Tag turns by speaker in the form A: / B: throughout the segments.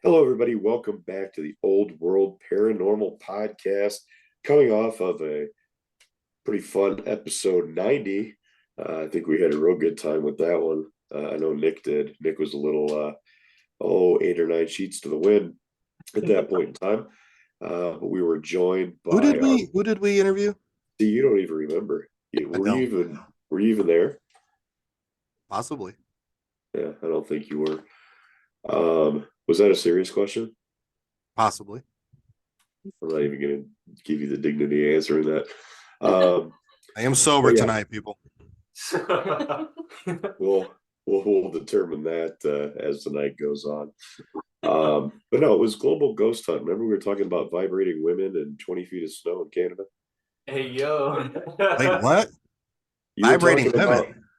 A: Hello, everybody. Welcome back to the Old World Paranormal Podcast. Coming off of a pretty fun episode 90. I think we had a real good time with that one. I know Nick did. Nick was a little, 8 or 9 sheets to the wind at that point in time. But we were joined by
B: Who did we interview?
A: See, you don't even remember. Were you even there?
B: Possibly.
A: Yeah, I don't think you were. Was that a serious question?
B: Possibly.
A: I'm not even going to give you the dignity of answering that.
B: I am sober tonight, people.
A: We'll determine that as the night goes on. But no, it was Global Ghost Hunt. Remember we were talking about vibrating women and 20 feet of snow in Canada?
C: Hey, yo.
B: Wait, what?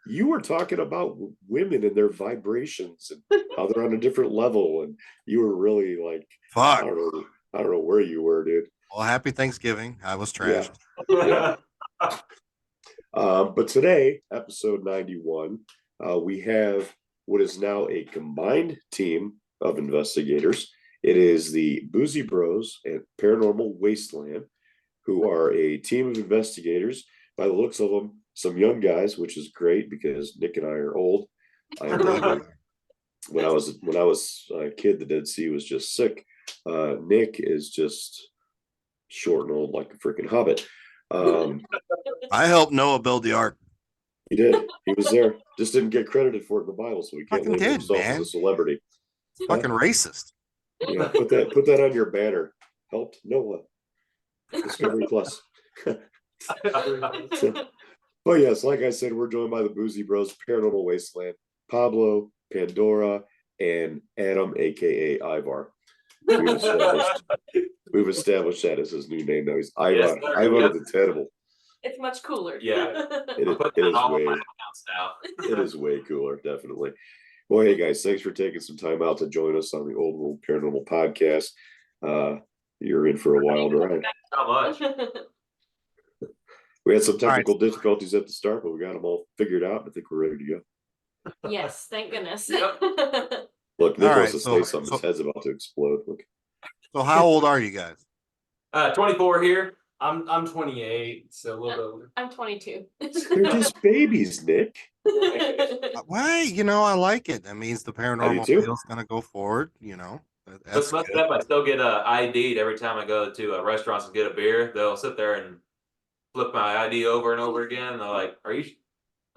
A: You were talking about women and their vibrations and how they're on a different level, and you were really like,
B: fuck.
A: I don't know where you were, dude.
B: Well, happy Thanksgiving. I was trashed.
A: Yeah. But today, episode 91, we have what is now a combined team of investigators. It is the Boozy Bros and Paranormal Wasteland, who are a team of investigators. By the looks of them, some young guys, which is great because Nick and I are old. I am older. When I was a kid, the Dead Sea was just sick. Nick is just short and old like a freaking hobbit.
B: I helped Noah build the ark.
A: He did. He was there. Just didn't get credited for it in the Bible, so he can't label himself as a celebrity.
B: Fucking racist.
A: Yeah, put that on your banner. Helped Noah. Discovery Plus. But yes, like I said, we're joined by the Boozy Bros, Paranormal Wasteland, Pablo, Pandora, and Adam, aka Ivar. We've established that as his new name now. He's Ivar. Yes, Ivar the Terrible.
D: It's much cooler.
C: Yeah.
A: It is way cooler, definitely. Well, hey guys, thanks for taking some time out to join us on the Old World Paranormal Podcast. You're in for a wild ride.
C: So much.
A: We had some technical difficulties at the start, but we got them all figured out. I think we're ready to
D: go. Yes, thank goodness.
A: Look, Nick wants to say something. His head's about to explode. Look.
B: So how old are you guys?
C: 24 here. I'm 28, so a little bit older.
D: I'm 22.
A: They're just babies, Nick.
B: Well, I like it. That means the paranormal field's gonna go forward.
C: That's messed up. I still get ID'd every time I go to restaurants and get a beer. They'll sit there and flip my ID over and over again. And they're like, "Are you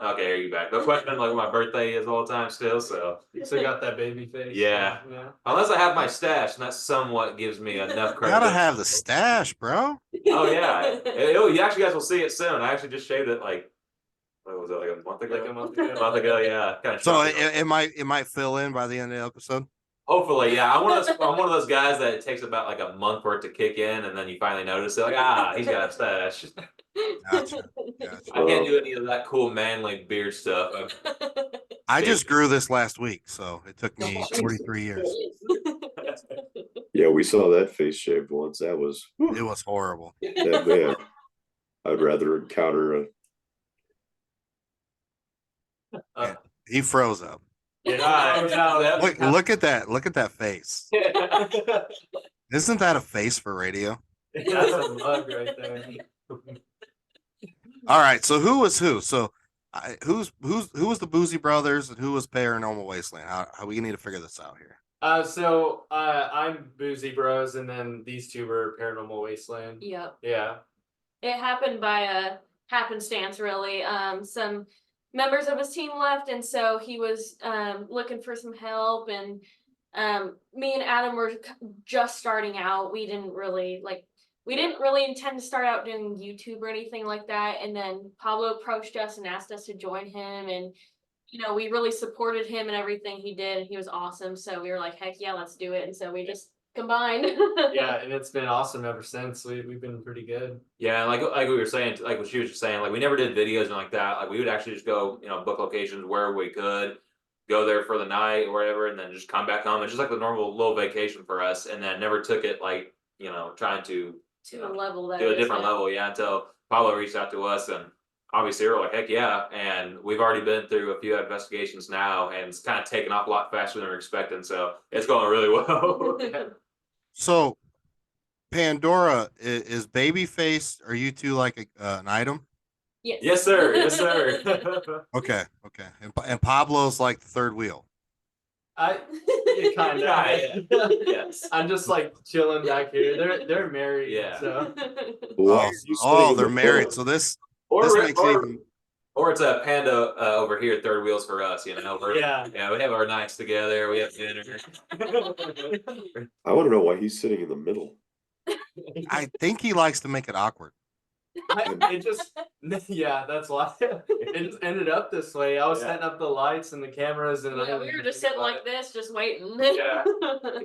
C: okay? Are you back?" They'll question like my birthday is all the time still. So
E: you still got that baby face.
C: Yeah. Unless I have my stash, and that somewhat gives me enough credit.
B: You gotta have the stash, bro.
C: Oh yeah. You actually guys will see it soon. I actually just shaved it like. What was it, like a month ago?
E: Like a month ago,
C: yeah. Kind of
B: so it might fill in by the end of the episode.
C: Hopefully, yeah. I'm one of those guys that it takes about like a month for it to kick in, and then you finally notice it. Like, he's got a stash.
B: Gotcha.
C: I can't do any of that cool manly beard stuff.
B: I just grew this last week, so it took me 43 years.
A: Yeah, we saw that face shaved once. It was
B: horrible.
A: That man, I'd rather encounter
B: he froze up.
C: Yeah,
B: look at that. Look at that face. Isn't that a face for radio?
E: That's a mug right there.
B: All right. So who was who? So who was the Boozy Brothers and who was Paranormal Wasteland? How we need to figure this out here?
E: So I'm Boozy Bros, and then these two were Paranormal Wasteland.
D: Yep.
E: Yeah.
D: It happened by a happenstance, really. Some members of his team left, and so he was looking for some help, and me and Adam were just starting out. We didn't really intend to start out doing YouTube or anything like that, and then Pablo approached us and asked us to join him, and we really supported him and everything he did, and he was awesome, so we were like, heck yeah, let's do it, and so we just combined.
E: Yeah, and it's been awesome ever since. We've been pretty good.
C: Yeah, like we were saying, like what she was just saying, like we never did videos and like that. Like we would actually just go, book locations where we could, go there for the night or whatever, and then just come back home. It's just like the normal little vacation for us, and then never took it like trying to
D: a level that
C: to a different level, until Pablo reached out to us, and obviously we're like, heck yeah. And we've already been through a few investigations now, and it's kind of taken off a lot faster than we were expecting. So it's going really well.
B: So Pandora is Babyface. Are you two like an item?
D: Yes.
C: Yes, sir. Yes, sir.
B: Okay. And Pablo's like the third wheel.
E: Kind of.
C: Yeah. Yes.
E: I'm just like chilling back here. They're married.
C: Yeah.
E: So.
A: Why are you sitting in
B: they're
A: the
B: married.
A: middle?
B: So this
C: Or
B: makes it even.
C: or it's a panda over here, third wheels for us. You know.
E: Yeah.
C: Yeah. We have our nights together. We have dinner.
A: I want to know why he's sitting in the middle.
B: I think he likes to make it awkward.
E: It just, yeah, that's why it just ended up this way. I was setting up the lights and the cameras, and
D: Yeah, we were just sitting like this, just waiting.
C: Yeah.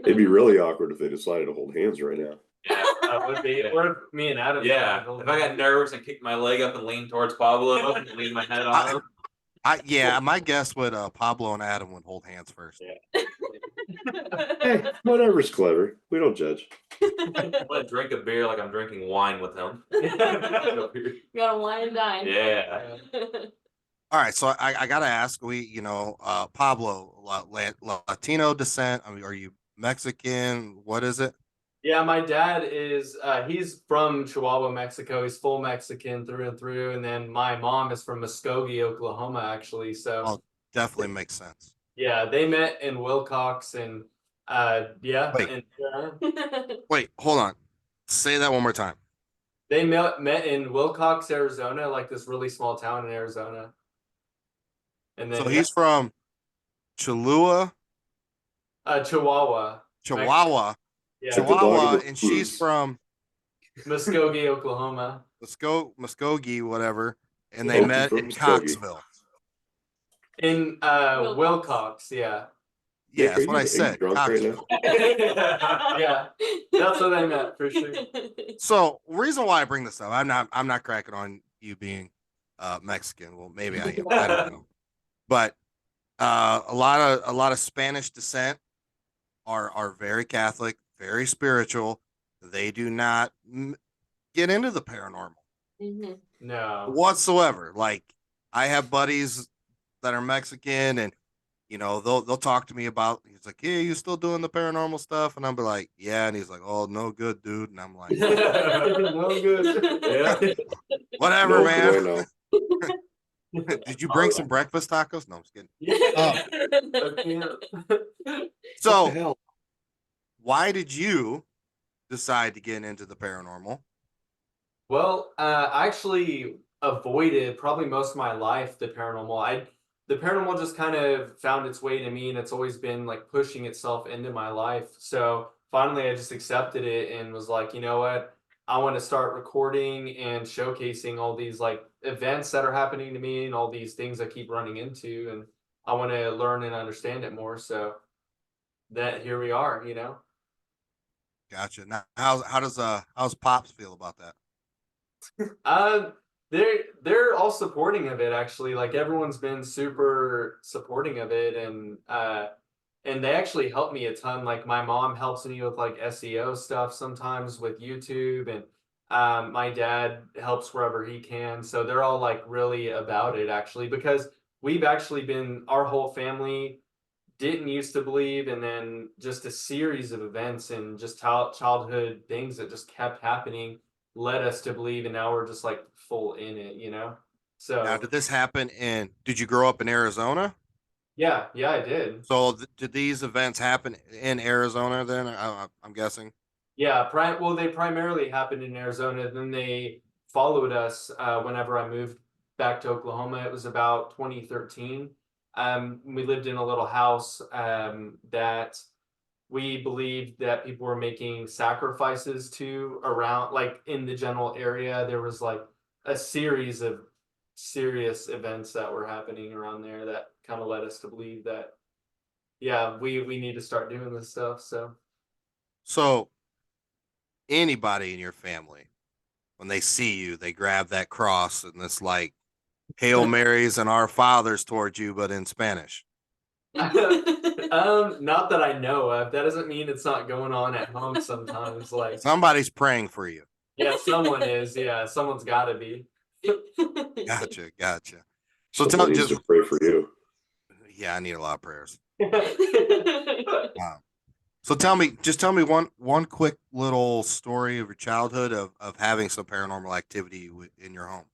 A: It'd be really awkward if they decided to hold hands right now.
C: Yeah.
E: That would be, or if me and Adam.
C: Yeah. If I got nervous and kicked my leg up and leaned towards Pablo and leaned my head on him.
B: My guess would Pablo and Adam would hold hands first.
C: Yeah.
A: Hey, whatever's clever. We don't judge.
C: I'm gonna drink a beer like I'm drinking wine with him.
D: Gotta wine and dine.
C: Yeah.
B: All right, so I gotta ask, Pablo, Latino descent. I mean, are you Mexican? What is it?
E: Yeah, my dad is. He's from Chihuahua, Mexico. He's full Mexican through and through. And then my mom is from Muskogee, Oklahoma, actually. So
B: Oh, definitely makes sense.
E: yeah, they met in Wilcox, and yeah,
B: Wait.
E: and
B: Wait, hold on. Say that one more time.
E: they met in Wilcox, Arizona, like this really small town in Arizona. And then
B: So he's from Chihuahua,
E: Chihuahua. Yeah,
A: Like the dog
B: Chihuahua,
A: in the
B: and she's
A: blues.
B: from
E: Muskogee, Oklahoma.
B: Muskogee, whatever, and they
A: Okie
B: met
A: from
B: in
A: Muskogee.
B: Coxville.
E: In Wilcox, yeah.
B: Yeah,
A: Nick,
B: that's
A: are
B: what I
A: you
B: said.
A: drunk right
B: Coxville.
A: now?
E: Yeah, that's what I meant for sure.
B: So, reason why I bring this up, I'm not cracking on you being Mexican. Well, maybe I am. I don't know. But a lot of Spanish descent are very Catholic, very spiritual. They do not get into the paranormal
E: No.
B: whatsoever. Like, I have buddies that are Mexican, and they'll talk to me about. He's like, "Hey, you still doing the paranormal stuff?" And I'll be like, "Yeah." And he's like, "Oh, no good, dude." And I'm like,
E: No good.
C: Yeah.
B: "Whatever,
A: No
B: man."
A: bueno.
B: Did you bring some breakfast tacos? No, I'm just kidding.
E: Yeah.
B: So,
A: What the hell?
B: why did you decide to get into the paranormal?
E: Well, I actually avoided probably most of my life the paranormal. The paranormal just kind of found its way to me, and it's always been like pushing itself into my life. So finally, I just accepted it and was like, you know what? I want to start recording and showcasing all these like events that are happening to me and all these things I keep running into, and I want to learn and understand it more. So that here we are, you know.
B: Gotcha. Now, how's Pops feel about that?
E: Uh, they're all supporting of it actually. Like everyone's been super supporting of it, and they actually help me a ton. Like my mom helps me with like SEO stuff sometimes with YouTube, and my dad helps wherever he can. So they're all like really about it actually, because we've actually been, our whole family didn't used to believe, and then just a series of events and just childhood things that just kept happening led us to believe, and now we're just like full in it, you know. So
B: Now, did this happen did you grow up in Arizona?
E: yeah, I did.
B: So, did these events happen in Arizona then? I'm guessing.
E: Yeah, well, they primarily happened in Arizona. Then they followed us whenever I moved back to Oklahoma. It was about 2013. We lived in a little house that we believed that people were making sacrifices to around, like in the general area. There was like a series of serious events that were happening around there that kind of led us to believe that, yeah, we need to start doing this stuff.
B: So, anybody in your family, when they see you, they grab that cross and it's like Hail Marys and Our Fathers towards you, but in Spanish.
E: Not that I know of. That doesn't mean it's not going on at home sometimes. Like
B: Somebody's praying for you.
E: yeah, someone is. Yeah, someone's got to be.
B: Gotcha. So
A: Someone needs
B: just
A: to pray for you.
B: yeah, I need a lot of prayers. So tell me one quick little story of your childhood of having some paranormal activity in your home.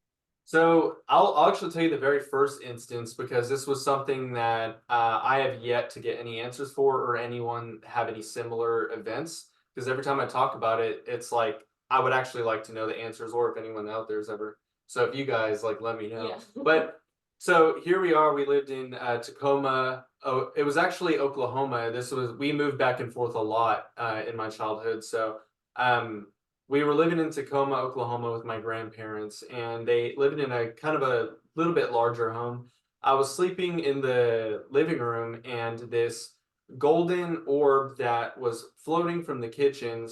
E: So I'll actually tell you the very first instance because this was something that I have yet to get any answers for or anyone have any similar events. Because every time I talk about it, it's like I would actually like to know the answers or if anyone out there's ever. So if you guys like, let me know.
D: Yeah.
E: But so here we are. We lived in Tacoma. Oh, it was actually Oklahoma. We moved back and forth a lot in my childhood. So um, we were living in Tacoma, Oklahoma with my grandparents, and they lived in a kind of a little bit larger home. I was sleeping in the living room, and this golden orb that was floating from the kitchen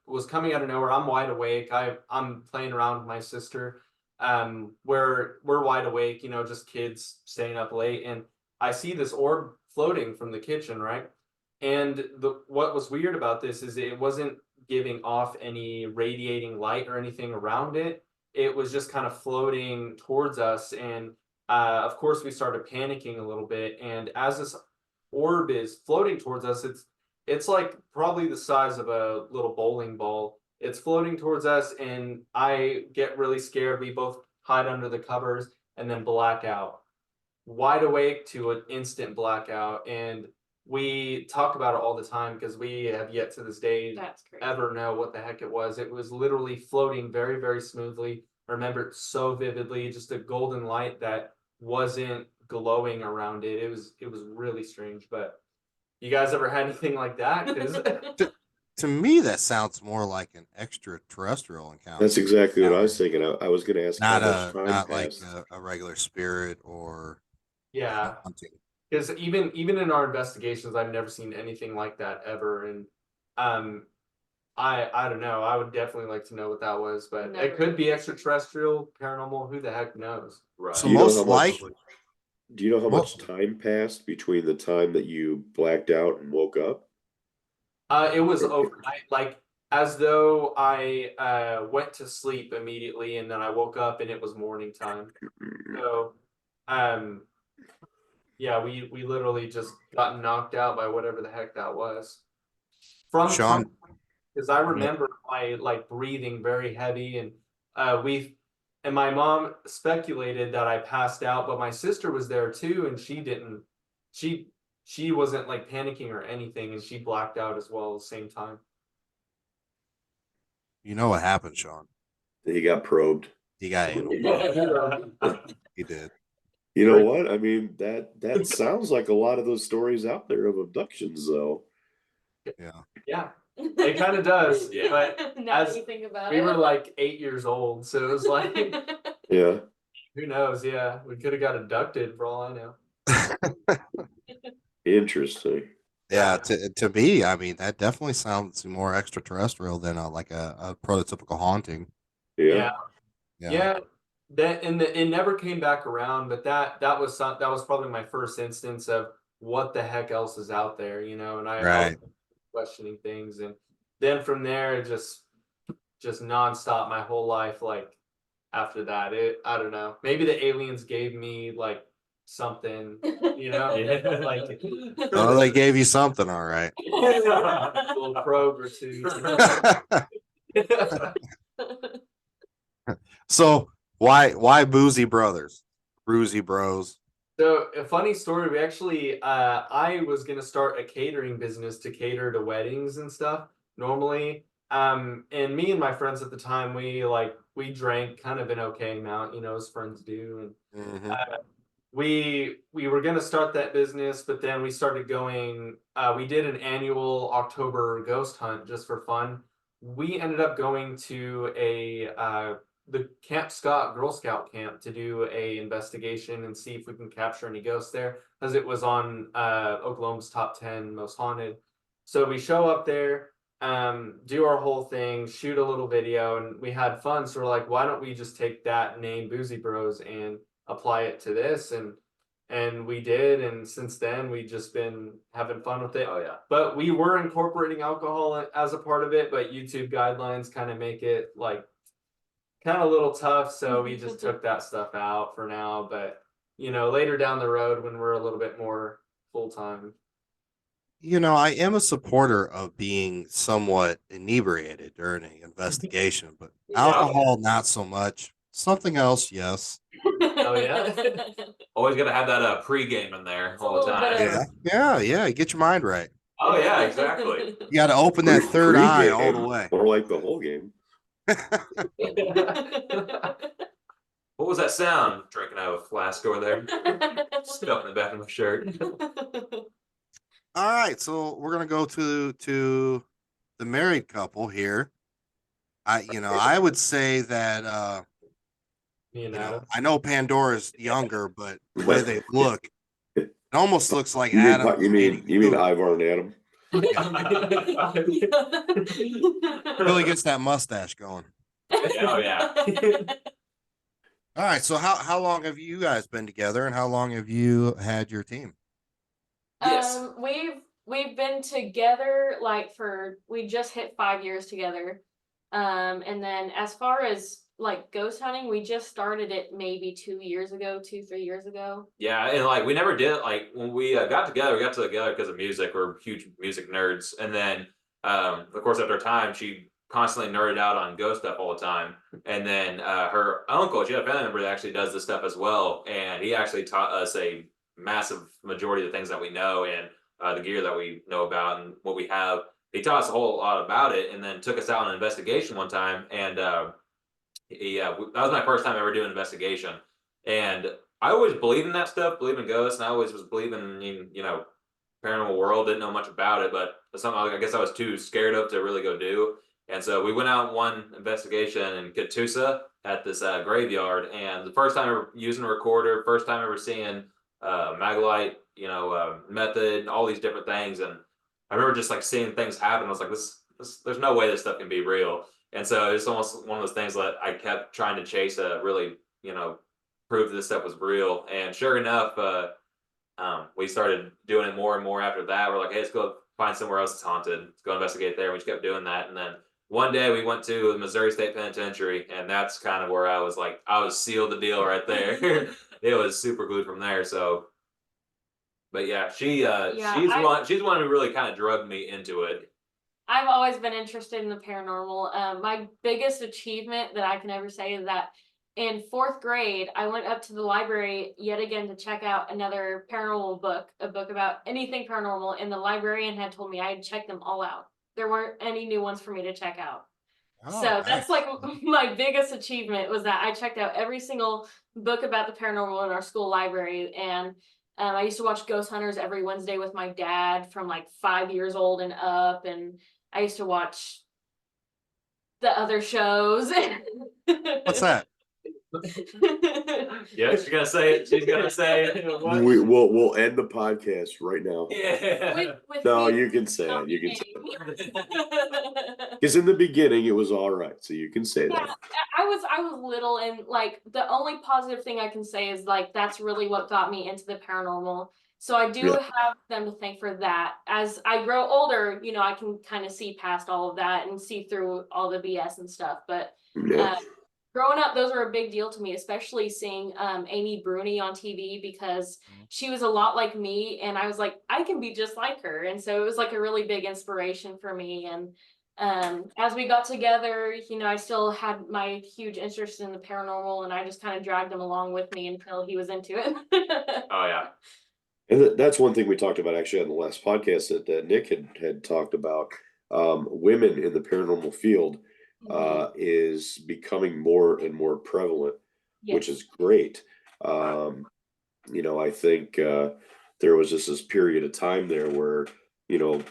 E: was coming out of nowhere. I'm wide awake. I'm playing around with my sister. We're wide awake, just kids staying up late, and I see this orb floating from the kitchen, right? And what was weird about this is it wasn't giving off any radiating light or anything around it. It was just kind of floating towards us. And of course, we started panicking a little bit. And as this orb is floating towards us, it's like probably the size of a little bowling ball. It's floating towards us, and I get really scared. We both hide under the covers and then black out. Wide awake to an instant blackout. And we talk about it all the time because we have yet to this day
D: That's crazy.
E: ever know what the heck it was. It was literally floating very, very smoothly. I remember it so vividly, just a golden light that wasn't glowing around it. It was really strange. But you guys ever had anything like that? 'Cause
B: To me, that sounds more like an extraterrestrial encounter.
A: That's exactly what I was thinking. I was going to ask how much time
B: not like
A: passed.
B: a regular spirit or
E: yeah,
B: hunting.
E: because even in our investigations, I've never seen anything like that ever. And um, I don't know. I would definitely like to know what that was, but
D: Never.
E: it could be extraterrestrial, paranormal. Who the heck knows?
C: Right.
B: So
A: Do you know
B: most
A: how much?
B: likely,
A: Do you know how
B: Well-
A: much time passed between the time that you blacked out and woke up?
E: It was overnight, like as though I went to sleep immediately, and then I woke up and it was morning time. So, um, yeah, we literally just got knocked out by whatever the heck that was.
B: Sean,
E: Because I remember my like breathing very heavy, and my mom speculated that I passed out, but my sister was there too, and she didn't. She wasn't like panicking or anything, and she blacked out as well at the same time.
B: you know what happened, Sean?
A: He got probed.
B: He got anal. He did.
A: You know what? I mean, that sounds like a lot of those stories out there of abductions, though.
B: Yeah.
E: Yeah, it kind of does.
C: Yeah.
E: But
D: Now
E: as
D: that you think about
E: we
D: it.
E: were like 8 years old, so it was like,
A: Yeah.
E: who knows? Yeah, we could have got abducted for all I know.
A: Interesting.
B: Yeah, to me, I mean, that definitely sounds more extraterrestrial than a prototypical haunting.
A: Yeah.
E: Yeah. It never came back around, but that was probably my first instance of what the heck else is out there, and I
B: Right.
E: was questioning things, and then from there it just nonstop my whole life. Like after that, I don't know, maybe the aliens gave me like something,
C: Yeah.
E: like
B: Oh, they gave you something, all right.
E: a little probe or two.
B: So why Boozy Brothers? Boozy Bros.
E: So a funny story, we actually I was gonna start a catering business to cater to weddings and stuff normally. And me and my friends at the time, we drank kind of an okay amount, as friends do. And
B: Mhm.
E: we were gonna start that business, but then we started going, we did an annual October ghost hunt just for fun. We ended up going to the Camp Scott Girl Scout camp to do a investigation and see if we can capture any ghosts there, because it was on Oklahoma's top 10 most haunted. So we show up there, do our whole thing, shoot a little video, and we had fun. So we're like, why don't we just take that name Boozy Bros and apply it to this? And we did, and since then we just been having fun with it.
C: Oh yeah.
E: But we were incorporating alcohol as a part of it, but YouTube guidelines kind of make it like kind of a little tough, so we just took that stuff out for now. But later down the road when we're a little bit more full time.
B: I am a supporter of being somewhat inebriated during an investigation, but alcohol, not so much. Something else, yes.
E: Oh yeah.
C: Always got to have that pregame in there all the
D: little bit
C: time.
D: of-
B: Yeah. Get your mind right.
C: Oh yeah, exactly.
B: You got to open that third eye all the
A: Pre-game,
B: way.
A: or like the whole game.
C: What was that sound? Drinking out of a flask over there, stuff in the back of my shirt.
B: All right, so we're gonna go to the married couple here. I would say that
E: Me and Adam.
B: I know Pandora's younger, but the way they look, it almost looks like
A: You mean,
B: Adam.
A: you mean Ivar and Adam?
B: Really gets that mustache going.
C: Oh yeah.
B: All right, so how long have you guys been together, and how long have you had your team?
C: Yes.
D: We've been together we just hit 5 years together. And then as far as like ghost hunting, we just started it maybe 2 years ago, 3 years ago.
C: Yeah, and like we never did like when we got together. We got together because of music. We're huge music nerds, and then of course after a time she constantly nerded out on ghost stuff all the time. And then her uncle, she had a family member that actually does this stuff as well, and he actually taught us a massive majority of the things that we know and the gear that we know about and what we have. He taught us a whole lot about it, and then took us out on an investigation one time, and that was my first time ever doing an investigation. And I always believed in that stuff, believe in ghosts, and I always was believing in paranormal world. Didn't know much about it, but something I guess I was too scared of to really go do. And so we went out one investigation in Catoosa at this graveyard, and the first time ever using a recorder, first time ever seeing Maglite, method, all these different things. And I remember just like seeing things happen. I was like, this there's no way this stuff can be real. And so it's almost one of those things that I kept trying to chase to really, prove that this stuff was real. And sure enough, we started doing it more and more after that. We're like, hey, let's go find somewhere else that's haunted. Let's go investigate there. And we just kept doing that. And then one day we went to the Missouri State Penitentiary, and that's kind of where I was like, I was sealed the deal right there. It was super glued from there. So, but yeah, she's one who really kind of drugged me into it.
D: I've always been interested in the paranormal. My biggest achievement that I can ever say is that in 4th grade, I went up to the library yet again to check out another paranormal book, a book about anything paranormal, and the librarian had told me I had checked them all out. There weren't any new ones for me to check out.
B: Oh,
D: So that's like my biggest achievement was that I checked out every single book about the paranormal in our school library. And I used to watch Ghost Hunters every Wednesday with my dad from like 5 years old and up. And I used to watch the other shows.
B: What's that?
C: Yeah, she's gonna say it. She's gonna say it.
A: We'll end the podcast right now.
C: Yeah.
A: No, you can say it. You can say it. Because in the beginning it was all right, so you can say
D: Yeah,
A: that.
D: I was little, and like the only positive thing I can say is like that's really what got me into the paranormal. So I do have them to thank for that. As I grow older, I can kind of see past all of that and see through all the BS and stuff. But
A: Yeah.
D: growing up, those were a big deal to me, especially seeing Amy Bruni on TV because she was a lot like me, and I was like, I can be just like her. And so it was like a really big inspiration for me. And as we got together, I still had my huge interest in the paranormal, and I just kind of dragged him along with me until he was into it.
C: Oh yeah.
A: And that's one thing we talked about actually on the last podcast that Nick had talked about. Women in the paranormal field is becoming more and more prevalent, which is great. I think there was just this period of time there where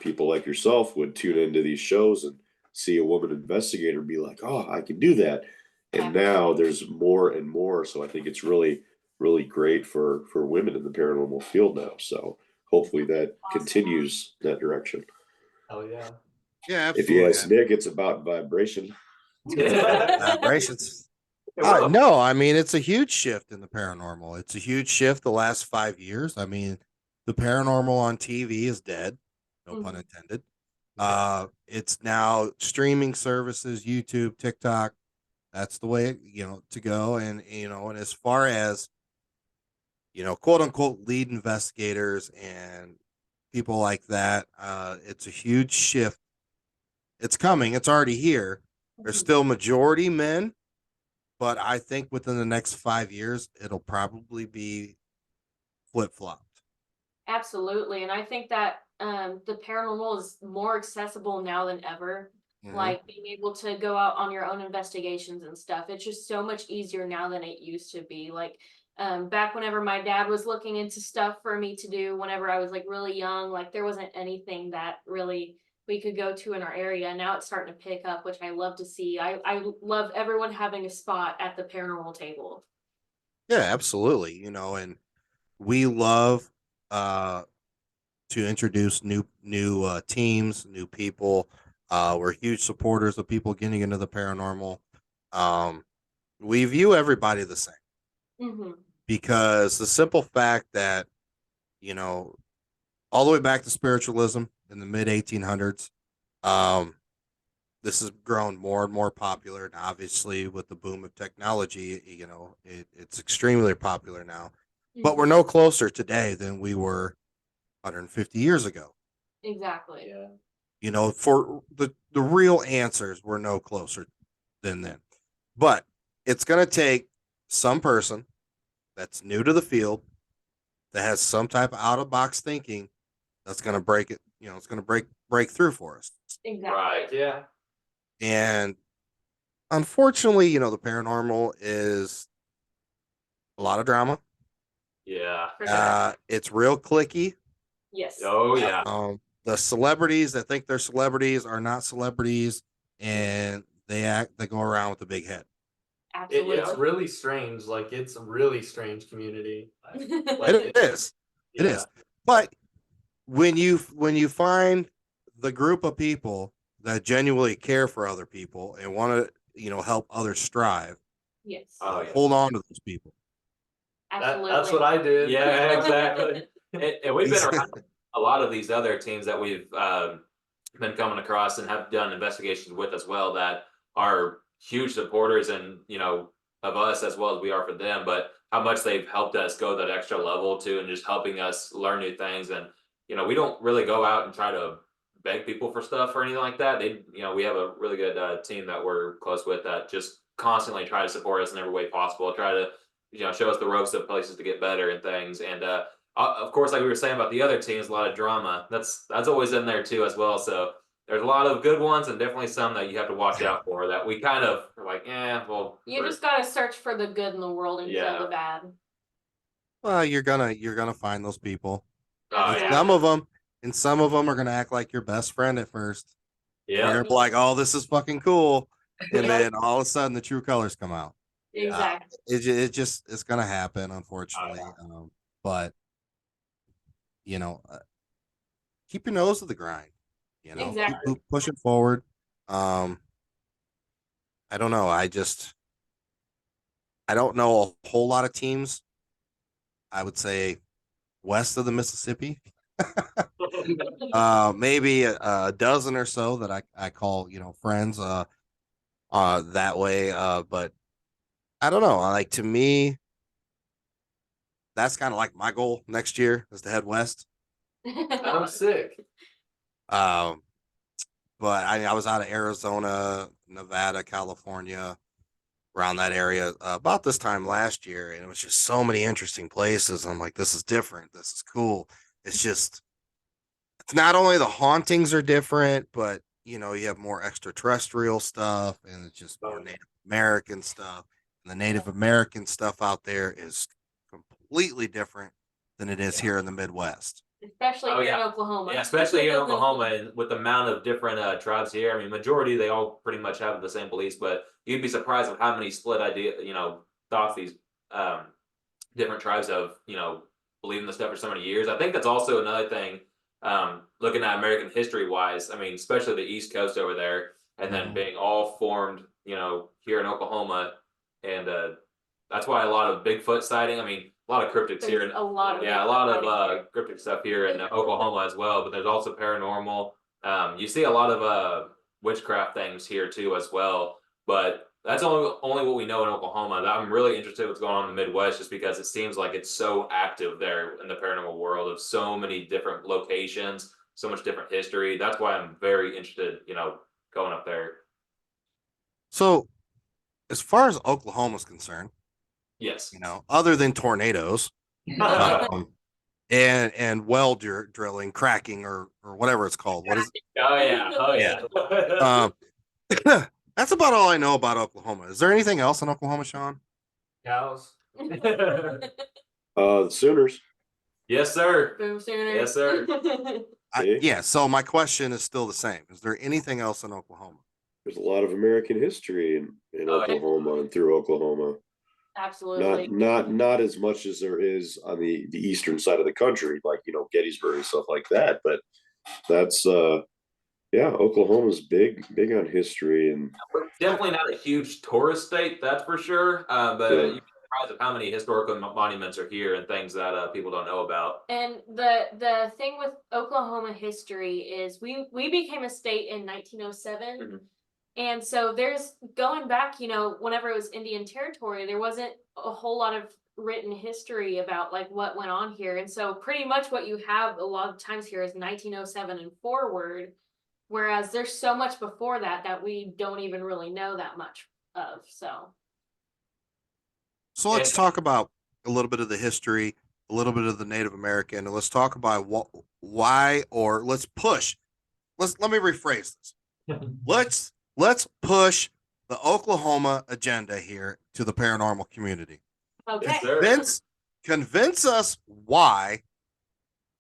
A: people like yourself would tune into these shows and see a woman investigator and be like, oh, I can do that. And now there's more and more. So I think it's really, really great for women in the paranormal field now. So hopefully that continues that direction.
E: Oh yeah.
B: Yeah,
A: If you
B: absolutely.
A: ask Nick, it's about vibration.
B: Vibrations. No, I mean, it's a huge shift in the paranormal. It's a huge shift the last 5 years. I mean, the paranormal on TV is dead, no pun intended. It's now streaming services, YouTube, TikTok. That's the way, to go. And, and as far as, quote unquote lead investigators and people like that, it's a huge shift. It's coming. It's already here. There's still majority men, but I think within the next 5 years, it'll probably be flip flopped.
D: Absolutely. And I think that the paranormal is more accessible now than ever. Like being able to go out on your own investigations and stuff. It's just so much easier now than it used to be. Like back whenever my dad was looking into stuff for me to do whenever I was like really young, like there wasn't anything that really we could go to in our area. Now it's starting to pick up, which I love to see. I love everyone having a spot at the paranormal table.
B: Yeah, absolutely. And we love to introduce new teams, new people. We're huge supporters of people getting into the paranormal. We view everybody the same because the simple fact that all the way back to spiritualism in the mid 1800s, this has grown more and more popular, and obviously with the boom of technology, it's extremely popular now. But we're no closer today than we were 150 years ago.
D: Exactly.
E: Yeah.
B: For the real answers, we're no closer than then. But it's going to take some person that's new to the field that has some type of out of box thinking that's going to break it. It's going to break through for us.
D: Exactly.
E: Right. Yeah.
B: And unfortunately, the paranormal is a lot of drama.
E: Yeah.
D: For sure.
B: It's real clicky.
D: Yes.
E: Oh yeah.
B: The celebrities that think they're celebrities are not celebrities, and they go around with a big head.
D: Absolutely.
E: It's really strange. Like it's a really strange community.
B: It is. It
E: Yeah.
B: is. But when you find the group of people that genuinely care for other people and want to help others strive,
D: Yes.
E: Oh yeah.
B: hold on to those people.
D: Absolutely.
E: That's what I did.
C: Yeah, exactly. And we've been around a lot of these other teams that we've been coming across and have done investigations with as well that are huge supporters and of us as well as we are for them, but how much they've helped us go that extra level too and just helping us learn new things. And we don't really go out and try to beg people for stuff or anything like that. We have a really good team that we're close with that just constantly try to support us in every way possible, try to show us the ropes of places to get better and things. And of course, like we were saying about the other teams, a lot of drama. That's always in there too as well. So there's a lot of good ones and definitely some that you have to watch out for that we kind of are like, well.
D: You just gotta search for the good in the world and kill the bad.
B: Well, you're gonna find those people.
E: Oh,
B: And
E: yeah.
B: some of them are gonna act like your best friend at first.
E: Yeah.
B: You're gonna be like, "Oh, this is fucking cool," and then all of a sudden the true colors come out.
D: Exactly.
B: It's gonna happen, unfortunately. But keep your nose to the grind.
D: Exactly.
B: Keep pushing forward. I don't know. I don't know a whole lot of teams. I would say west of the Mississippi. Maybe a dozen or so that I call friends that way. But I don't know. Like, to me, that's kind of like my goal next year is to head west.
E: I'm sick.
B: But I was out of Arizona, Nevada, California, around that area about this time last year, and it was just so many interesting places. I'm like, this is different. This is cool. It's not only the hauntings are different, but you have more extraterrestrial stuff, and it's just more Native American stuff. And the Native American stuff out there is completely different than it is here in the Midwest.
D: Especially here in Oklahoma.
C: Yeah, especially here in Oklahoma and with the amount of different tribes here. I mean, majority, they all pretty much have the same beliefs, but you'd be surprised at how many split thoughts these different tribes have, believed in this stuff for so many years. I think that's also another thing, looking at American history wise. I mean, especially the East Coast over there, and then being all formed, here in Oklahoma. And that's why a lot of Bigfoot sighting. I mean, a lot of cryptids here.
D: A lot
C: of cryptic stuff here in Oklahoma as well. But there's also paranormal. You see a lot of witchcraft things here too as well. But that's only what we know in Oklahoma. I'm really interested in what's going on in the Midwest, just because it seems like it's so active there in the paranormal world of so many different locations, so much different history. That's why I'm very interested, going up there.
B: So, as far as Oklahoma's concerned,
C: Yes.
B: other than tornadoes, um, and well drilling, cracking, or whatever it's called. What is it?
C: Oh yeah. Oh yeah.
B: Um, that's about all I know about Oklahoma. Is there anything else in Oklahoma, Sean?
E: Cows.
A: The Sooners.
C: Yes, sir.
D: Boom Sooners.
C: Yes, sir.
A: See?
B: Yeah. So my question is still the same. Is there anything else in Oklahoma?
A: There's a lot of American history in
C: Oh, yeah.
A: Oklahoma and through Oklahoma.
D: Absolutely.
A: Not as much as there is on the eastern side of the country, like Gettysburg and stuff like that. But that's Oklahoma's big on history, and
C: We're definitely not a huge tourist state, that's for sure. But
A: Yeah.
C: you'd be surprised at how many historical monuments are here and things that people don't know about.
D: And the thing with Oklahoma history is we became a state in 1907.
C: Mhm.
D: And so there's going back, whenever it was Indian territory, there wasn't a whole lot of written history about like what went on here. And so pretty much what you have a lot of times here is 1907 and forward, whereas there's so much before that we don't even really know that much of. So
B: Let's talk about a little bit of the history, a little bit of the Native American, and let's talk about why, or let's push. Let me rephrase this. Let's push the Oklahoma agenda here to the paranormal community.
D: okay.
C: Yes, sir.
B: Convince us why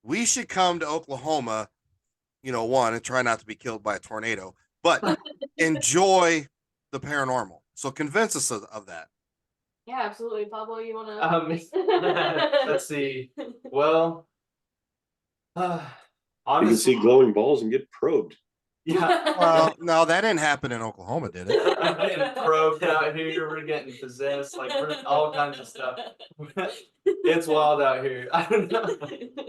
B: we should come to Oklahoma, one, and try not to be killed by a tornado, but enjoy the paranormal. So convince us of that.
D: Yeah, absolutely. Pablo, you wanna
E: Let's see. Well,
A: you can
E: honestly,
A: see glowing balls and get probed.
E: yeah.
B: Well, no, that didn't happen in Oklahoma, did it?
E: I'm getting probed out here. We're getting possessed. Like we're all kinds of stuff. It's wild out here. I don't know.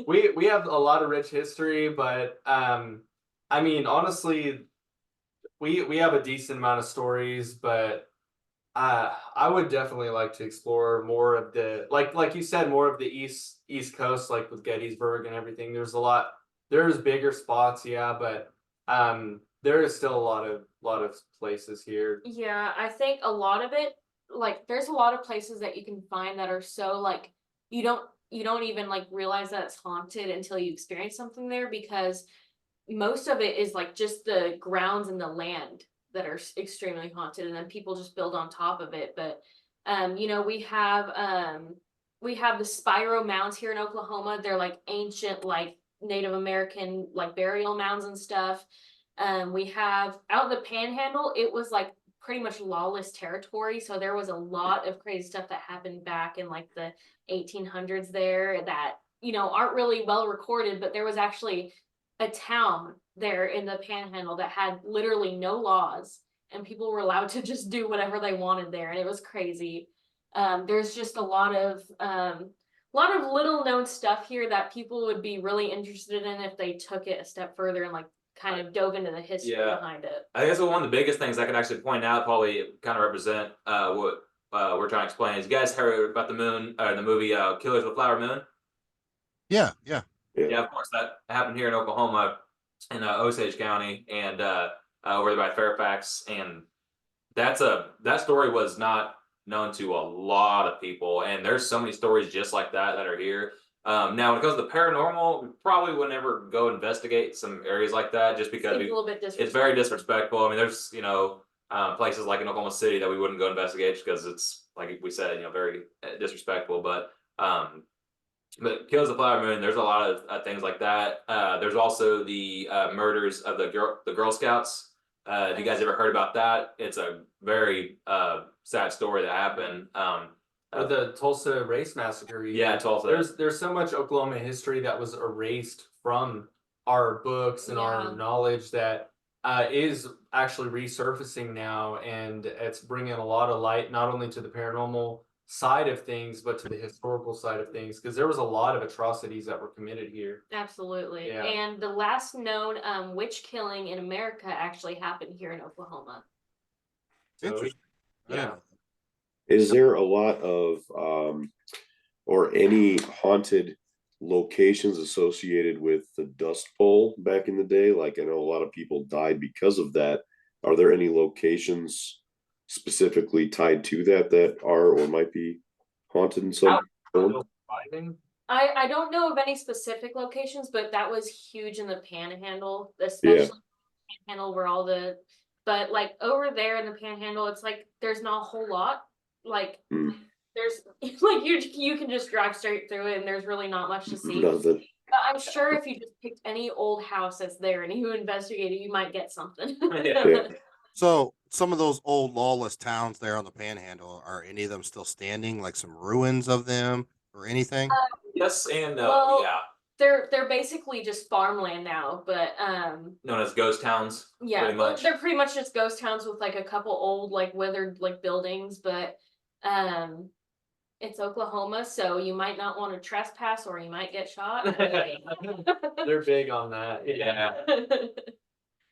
E: We have a lot of rich history, but I mean, honestly, we have a decent amount of stories, but I would definitely like to explore more of the like you said, more of the East Coast, like with Gettysburg and everything. There's bigger spots, yeah, but there is still a lot of places here.
D: Yeah, I think a lot of it, like, there's a lot of places that you can find that are so like you don't even like realize that it's haunted until you experience something there, because most of it is like just the grounds and the land that are extremely haunted, and then people just build on top of it. But we have the Spiro mounds here in Oklahoma. They're like ancient, like Native American, like burial mounds and stuff. We have out in the Panhandle, it was like pretty much lawless territory, so there was a lot of crazy stuff that happened back in like the 1800s there that aren't really well recorded. But there was actually a town there in the Panhandle that had literally no laws, and people were allowed to just do whatever they wanted there, and it was crazy. There's just a lot of little known stuff here that people would be really interested in if they took it a step further and like kind of dove into the history behind it.
C: I guess one of the biggest things I could actually point out, probably kind of represent what we're trying to explain, is you guys heard about the moon, the movie Killers of the Flower Moon?
B: Yeah.
C: Yeah, of course. That happened here in Oklahoma, in Osage County, and over there by Fairfax. And that story was not known to a lot of people, and there's so many stories just like that are here. Now, when it comes to the paranormal, we probably would never go investigate some areas like that, just because
D: It's a little bit disrespectful.
C: it's very disrespectful. I mean, there's places like in Oklahoma City that we wouldn't go investigate just because it's, like we said, very disrespectful. But Kills the Flower Moon, there's a lot of things like that. There's also the murders of the Girl Scouts. Have you guys ever heard about that? It's a very sad story that happened.
E: Or the Tulsa Race Massacre.
C: Yeah, Tulsa.
E: There's so much Oklahoma history that was erased from our books and our knowledge that is actually resurfacing now, and it's bringing a lot of light not only to the paranormal side of things but to the historical side of things, because there was a lot of atrocities that were committed here.
D: Absolutely.
E: Yeah.
D: And the last known witch killing in America actually happened here in Oklahoma.
E: So
B: Interesting. I didn't
C: Yeah.
B: know.
A: Is there a lot of or any haunted locations associated with the Dust Bowl back in the day? Like I know a lot of people died because of that. Are there any locations specifically tied to that are or might be haunted in some form?
E: Surviving?
D: I don't know of any specific locations, but that was huge in the Panhandle,
A: Yeah.
D: especially Panhandle where all the, but like over there in the Panhandle, it's like there's not a whole lot. Like
A: Mm,
D: there's like you can just drive straight through it and there's really not much to see.
A: nothing.
D: But I'm sure if you just picked any old house that's there and you investigated, you might get something.
A: Yeah.
B: So some of those old lawless towns there on the Panhandle, are any of them still standing? Like some ruins of them or anything?
C: Yes and no.
D: Well,
C: Yeah.
D: They're basically just farmland now, but
C: Known as ghost towns.
D: yeah,
C: Pretty
D: well,
C: much.
D: they're pretty much just ghost towns with like a couple old like withered like buildings, but um it's Oklahoma, so you might not want to trespass or you might get shot.
E: They're big on that.
C: Yeah.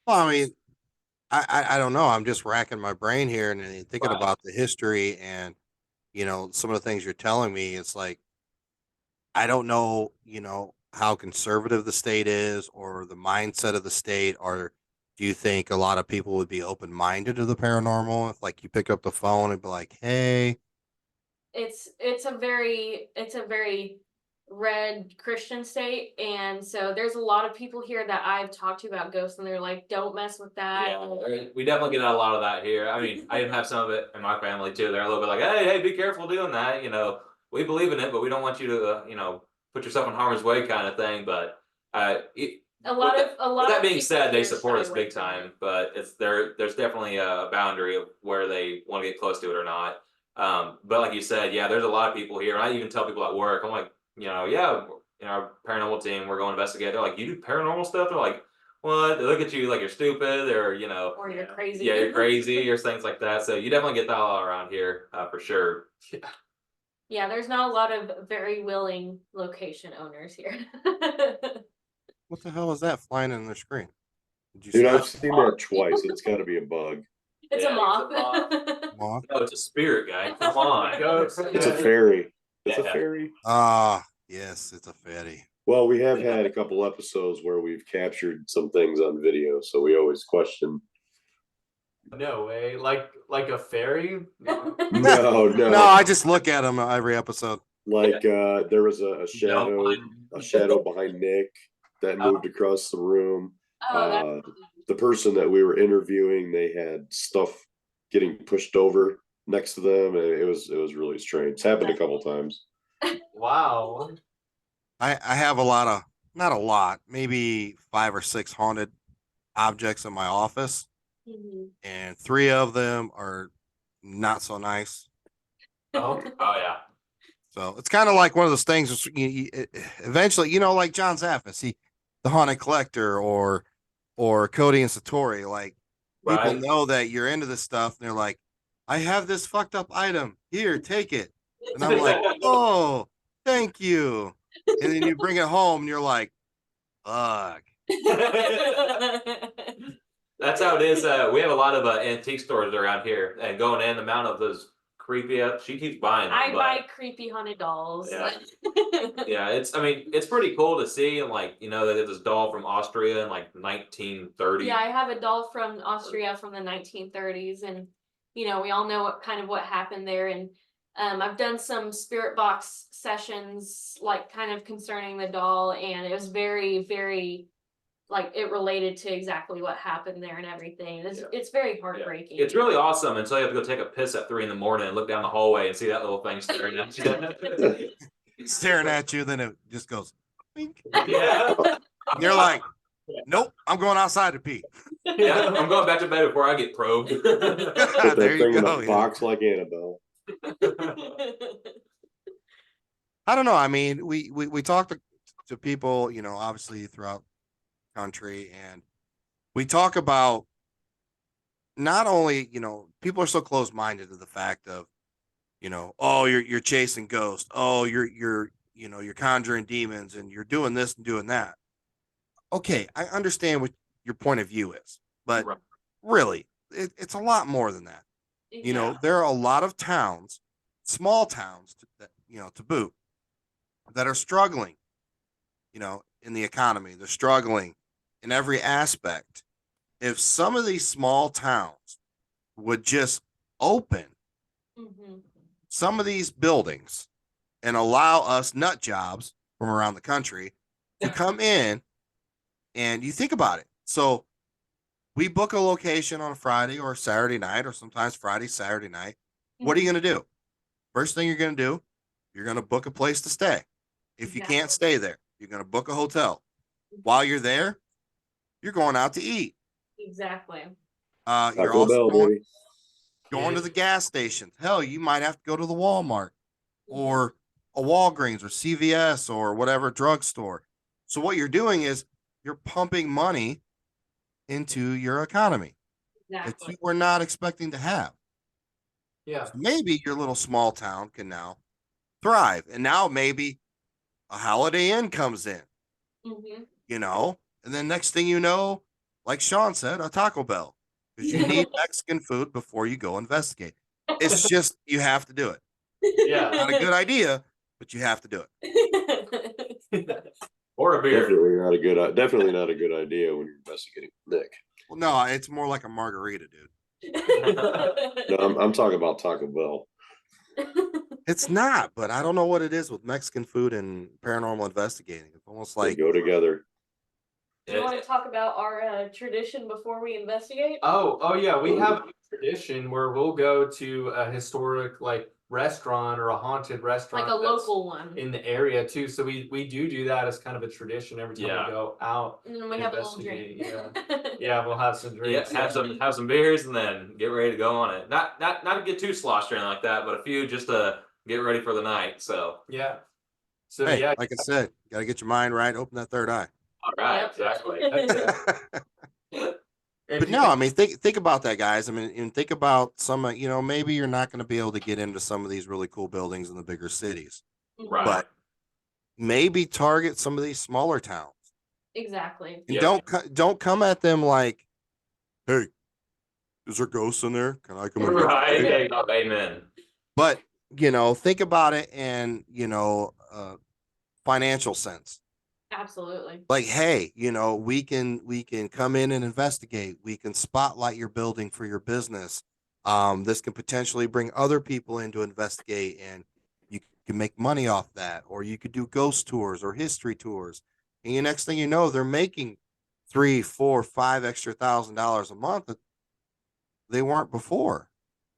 B: Well, I mean, I don't know. I'm just racking my brain here and then thinking
C: Wow.
B: about the history and some of the things you're telling me. It's like I don't know, how conservative the state is or the mindset of the state, or do you think a lot of people would be open minded to the paranormal if like you pick up the phone and be like, hey,
D: It's a very red Christian state, and so there's a lot of people here that I've talked to about ghosts, and they're like, "Don't mess with that."
C: Yeah, we definitely get a lot of that here. I mean, I even have some of it in my family too. They're a little bit like, hey, be careful doing that. We believe in it, but we don't want you to, put yourself in harm's way, kind of thing. But
D: A lot of
C: with that being
D: people
C: said, they
D: here
C: support
D: shy
C: us
D: away
C: big
D: from it.
C: time. But there's definitely a boundary of where they want to get close to it or not. But like you said, yeah, there's a lot of people here, and I even tell people at work, I'm like, yeah, our paranormal team, we're going to investigate. They're like, you do paranormal stuff? They're like, what? They look at you like you're stupid, or
D: Or you're crazy.
C: yeah, you're crazy, or things like that. So you definitely get that all around here, for sure.
D: Yeah, there's not a lot of very willing location owners here.
B: what the hell is that flying in their screen? Did you
A: Dude,
B: see
A: I've
B: that?
A: seen that twice. It's got to be a bug.
D: It's
C: Yeah,
D: a moth.
C: it's a moth.
B: Moth?
C: No, it's a spirit guy. Come on.
E: Ghost.
A: It's a fairy. It's a
C: Yeah.
A: fairy.
B: Ah, yes, it's a fatty.
A: Well, we have had a couple episodes where we've captured some things on video, so we always question.
E: No way. Like a fairy?
A: No,
B: No, I just look at them every episode.
A: Like there was a shadow behind Nick that moved across the room.
D: Oh, that's
A: The person that we were interviewing, they had stuff getting pushed over next to them, and it was really strange. It's happened a couple times.
E: Wow.
B: I have a lot of, not a lot, maybe 5 or 6 haunted objects in my office,
D: Mhm.
B: and 3 of them are not so nice.
C: Oh yeah.
B: So it's kind of like one of those things. Eventually, like John Zaffis, the haunted collector, or Cody and Satori. Like people
C: Right.
B: know that you're into this stuff, and they're like, "I have this fucked up item. Here, take it." And I'm like, "Oh, thank you." And then you bring it home, and you're like, "Fuck."
C: That's how it is. We have a lot of antique stores around here, and going in, the amount of those creepy. She keeps buying them.
D: I
C: but,
D: buy creepy haunted dolls.
C: Yeah. Yeah, it's pretty cool to see, and like they did this doll from Austria in like 1930.
D: Yeah, I have a doll from Austria from the 1930s, and we all know what happened there. And I've done some spirit box sessions, like kind of concerning the doll, and it was very, very like it related to exactly what happened there and everything. It's very heartbreaking.
C: It's really awesome until you have to go take a piss at 3 a.m. and look down the hallway and see that little thing staring at you.
B: Staring at you, then it just goes. Bink.
C: Yeah.
B: And you're like, "Nope, I'm going outside to pee."
C: Yeah, I'm going back to bed before I get probed.
A: Put that
B: There you
A: thing in
B: go.
A: a
B: Yeah.
A: box like Annabelle.
B: I don't know. I mean, we talk to people, obviously throughout the country, and we talk about not only, people are so close minded to the fact of, oh, you're chasing ghosts, oh, you're conjuring demons, and you're doing this and doing that. Okay, I understand what your point of view is, but
C: Right.
B: really, it's a lot more than that. You know, there are a lot of towns, small towns, that, you know, to boot, that are struggling, you know, in the economy. They're struggling in every aspect. If some of these small towns would just open
D: Mhm.
B: some of these buildings and allow us nut jobs from around the country to come in, and you think about it. So we book a location on a Friday or Saturday night, or sometimes Friday, Saturday night. What are you going to do? First thing you're going to do, you're going to book a place to stay. If you can't stay there, you're going to book a hotel. While you're there, you're going out to eat.
D: Exactly.
B: You're
A: Taco
B: also
A: Bell, baby.
B: going to the gas stations. Hell, you might have to go to the Walmart or a Walgreens or CVS or whatever drugstore. So what you're doing is you're pumping money into your economy that
D: Exactly.
B: you were not expecting to have.
E: Yeah.
B: So maybe your little small town can now thrive. And now maybe a Holiday Inn comes in,
D: Mhm.
B: you know, and then next thing you know, like Sean said, a Taco Bell, because you need Mexican food before you go investigate. It's just, you have to do it.
E: Yeah.
B: Not a good idea, but you have to do it.
C: Or a beer.
A: Definitely not a good idea when you're investigating Nick.
B: Well, no, it's more like a margarita, dude.
A: No, I'm talking about Taco Bell.
B: It's not, but I don't know what it is with Mexican food and paranormal investigating. It's almost
A: They
B: like,
A: go together.
D: Do you want to talk about our tradition before we investigate?
E: Oh yeah, we have a tradition where we'll go to a historic like restaurant or a haunted restaurant,
D: Like a
E: that's
D: local one.
E: in the area too. So we do that as kind of a tradition every time
C: Yeah.
E: we go out.
D: And then we have a little drink.
E: Investigate, Yeah, we'll have some
C: Yeah,
E: drinks.
C: have some beers and then get ready to go on it. Not to get too sloshed or anything like that, but a few just to get ready for the night. So
E: Yeah. So
B: hey,
E: yeah,
B: like I said, got to get your mind right, open that third eye.
C: all right,
D: Yep.
C: exactly.
E: if
B: But
E: you
B: no,
E: can-
B: I mean, think about that, guys. I mean, and think about some, you know, maybe you're not going to be able to get into some of these really cool buildings in the bigger cities,
C: Right.
B: but maybe target some of these smaller towns.
D: Exactly.
B: And
C: Yeah.
B: don't come at them like, hey, is there ghosts in there? Can I come in?
C: Right. There you go. Amen.
B: But, you know, think about it in, you know, financial sense.
D: Absolutely.
B: Like, hey, you know, we can come in and investigate. We can spotlight your building for your business. This can potentially bring other people in to investigate, and you can make money off that. Or you could do ghost tours or history tours. And the next thing you know, they're making $3, $4, $5 extra $1,000 a month that they weren't before.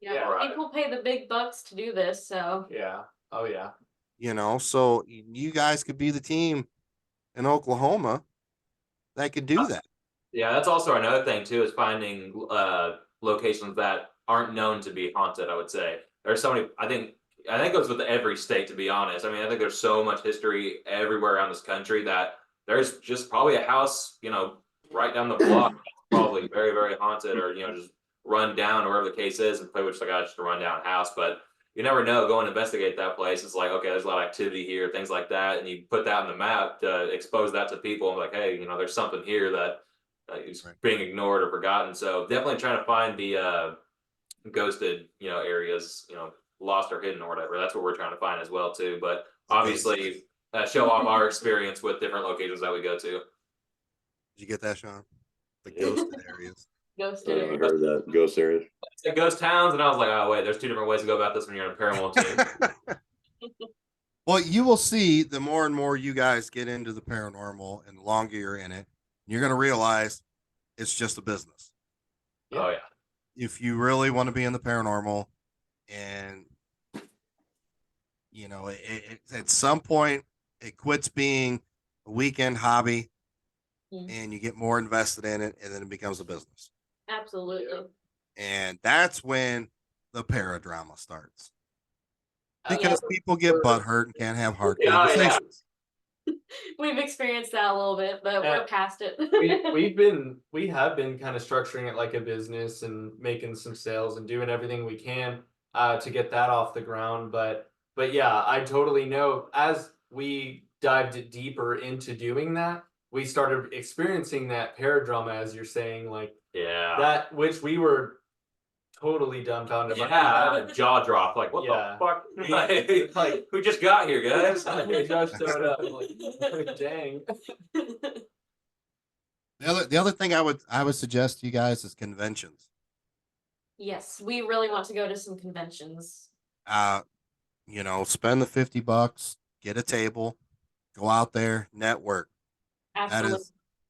D: Yeah.
E: Yeah,
C: right.
D: People pay the big bucks to do this, so
E: yeah. Oh yeah.
B: You know, so you guys could be the team in Oklahoma that could do that.
C: Yeah, that's also another thing too, is finding locations that aren't known to be haunted. I would say there's so many. I think it goes with every state, to be honest. I mean, I think there's so much history everywhere around this country that there's just probably a house, you know, right down the block, that's probably very, very haunted, or you know, just run down, or whatever the case is, and play which like just a run down house. But you never know. Go and investigate that place. It's like, okay, there's a lot of activity here, things like that, and you put that on the map to expose that to people, and like, hey, you know, there's something here that is
B: Right.
C: being ignored or forgotten. So definitely trying to find the ghosted, you know, areas, you know, lost or hidden or whatever. That's what we're trying to find as well too. But obviously, show off our experience with different locations that we go to.
B: Did you get that, Sean? The ghosted areas.
D: ghosted
A: I
D: it.
A: heard that ghost area.
C: Said ghost towns, and I was like, oh wait, there's two different ways to go about this when you're on a paranormal team.
B: Well, you will see the more and more you guys get into the paranormal and the longer you're in it, you're going to realize it's just a business.
C: Oh yeah.
B: If you really want to be in the paranormal, and you know, at some point it quits being a weekend hobby and you get more invested in it, and then it becomes a business.
D: Absolutely.
B: And that's when the paradrama starts.
D: Oh, yeah.
B: Because people get butthurt and can't have hard
C: Yeah,
B: conversations.
D: We've experienced that a little bit, but we're past it.
E: we have been kind of structuring it like a business and making some sales and doing everything we can to get that off the ground. But yeah, I totally know as we dived deeper into doing that, we started experiencing that paradrama, as you're saying, like
C: Yeah.
E: that, which we were totally dumbfounded.
C: Yeah, jaw drop. Like, what
E: Yeah.
C: the fuck? Like, who just got here, guys?
E: They just showed up. Like, dang.
B: The other thing I would suggest to you guys is conventions.
D: Yes, we really want to go to some conventions.
B: You know, spend the $50, get a table, go out there, network.
D: Absolutely.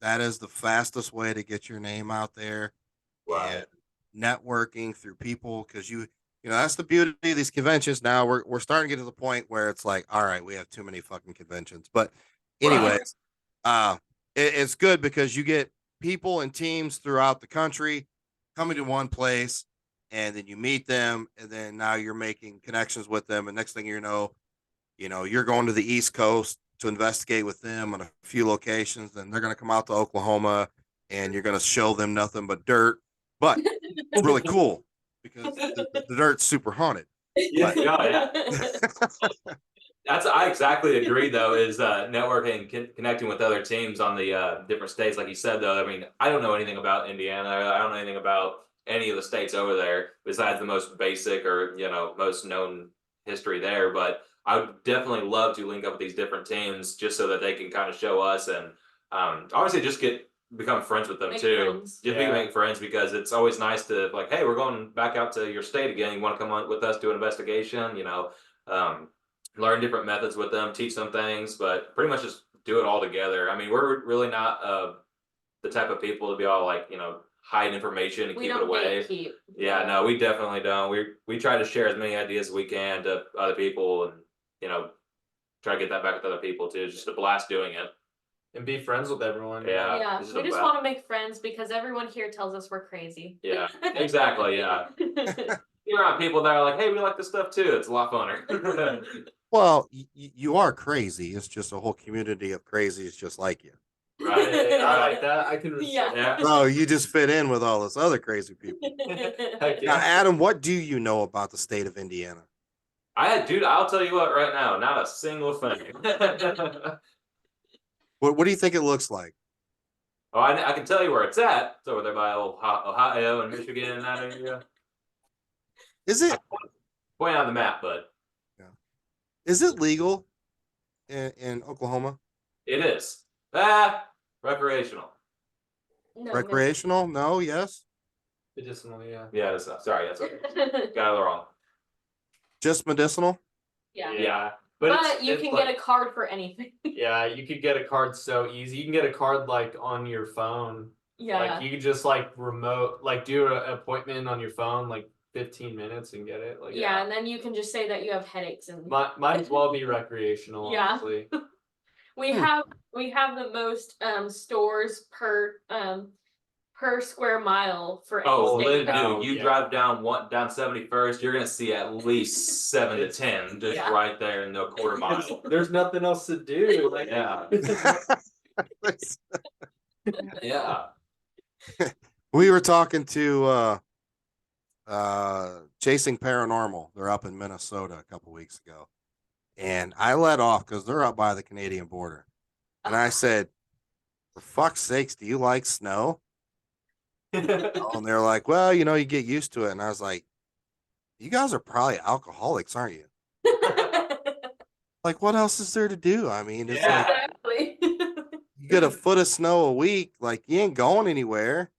B: That is the fastest way to get your name out there.
C: Right.
B: And networking through people, because you know that's the beauty of these conventions. Now we're starting to get to the point where it's like, all right, we have too many fucking conventions. But anyways, it's good because you get people and teams throughout the country coming to one place, and then you meet them, and then now you're making connections with them, and next thing you know, you're going to the East Coast to investigate with them on a few locations. Then they're going to come out to Oklahoma, and you're going to show them nothing but dirt. But it's really cool because the dirt's super haunted.
C: Yeah, yeah. I exactly agree though, is networking, connecting with other teams on the different states. Like you said though, I mean, I don't know anything about Indiana. I don't know anything about any of the states over there besides the most basic or most known history there. But I would definitely love to link up with these different teams just so that they can kind of show us and obviously just become friends with them
D: Make
C: too.
D: friends.
C: Just
E: Yeah.
C: make friends, because it's always nice to like, hey, we're going back out to your state again. You want to come on with us, do an investigation, learn different methods with them, teach them things, but pretty much just do it all together. I mean, we're really not the type of people to be all like, hide information and
D: We
C: keep it
D: don't
C: away.
D: gatekeep.
C: Yeah, no, we definitely don't. We try to share as many ideas as we can to other people, and try to get that back with other people too. It's just a blast doing it.
E: And be friends with everyone.
C: Yeah.
D: Yeah,
C: this is
D: we
C: a
D: just
C: blast.
D: want to make friends because everyone here tells us we're crazy.
C: Yeah, exactly. Yeah, you're around people that are like, hey, we like this stuff too. It's a lot funner.
B: Well, you are crazy. It's just a whole community of crazies just like you.
C: Right.
E: I like that. I can respect
C: Yeah.
B: Oh, you just fit in with all this other crazy people.
E: Heck
B: Now,
E: yeah.
B: Adam, what do you know about the state of Indiana?
C: Dude, I'll tell you what, right now, not a single thing.
B: What do you think it looks like?
C: Oh, I can tell you where it's at. It's over there by Ohio and Michigan and that area.
B: Is it
C: Point on the map, but
B: legal in Oklahoma?
C: it is. Recreational.
D: No,
B: Recreational? No, yes.
E: Medicinal, yeah.
C: Yeah, sorry, that's okay. Got it wrong.
B: Just medicinal?
D: yeah.
C: Yeah.
D: But you can get a card for anything.
E: Yeah, you could get a card so easy. You can get a card like on your phone.
D: Yeah.
E: Like you could just like do an appointment on your phone, like 15 minutes and get it. Like
D: Yeah, and then you can just say that you have headaches and
E: might as well be recreational,
D: Yeah.
E: honestly.
D: we have the most stores per square mile for any
C: Oh,
D: state.
C: dude, you
E: Yeah.
C: drive down 71st, you're gonna see at least 7 to 10 just
D: Yeah.
C: right there in the quarter mile.
E: There's nothing else to do. Like
C: Yeah. Yeah.
B: We were talking to Chasing Paranormal. They're up in Minnesota a couple weeks ago. And I let off because they're up by the Canadian border. And I said, for fuck's sakes, do you like snow? And they're like, well, you get used to it. And I was like, you guys are probably alcoholics, aren't you? Like, what else is there to do? I mean, it's like
D: Exactly.
B: you get a foot of snow a week, like you ain't going anywhere.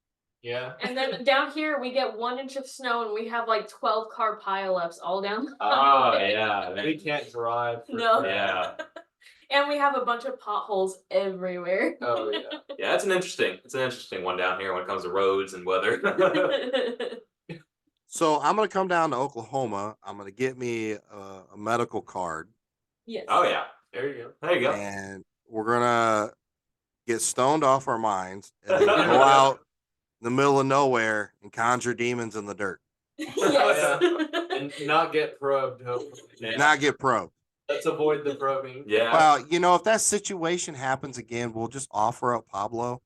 E: Yeah.
D: And then down here we get 1 inch of snow and we have like 12 car pileups all down the
C: Oh,
D: highway.
C: yeah.
E: We can't drive.
D: No.
C: Yeah.
D: And we have a bunch of potholes everywhere.
E: Oh yeah.
C: Yeah, it's an interesting one down here when it comes to roads and weather.
B: So I'm gonna come down to Oklahoma. I'm gonna get me a medical card,
D: Yes.
C: Oh yeah.
E: There you go.
C: There you go.
B: and we're gonna get stoned off our minds and then go out in the middle of nowhere and conjure demons in the dirt.
D: Yes.
E: And not get probed, hopefully.
C: Yeah.
B: Not get probed.
E: Let's avoid the probing.
C: Yeah.
B: Well, if that situation happens again, we'll just offer up Pablo.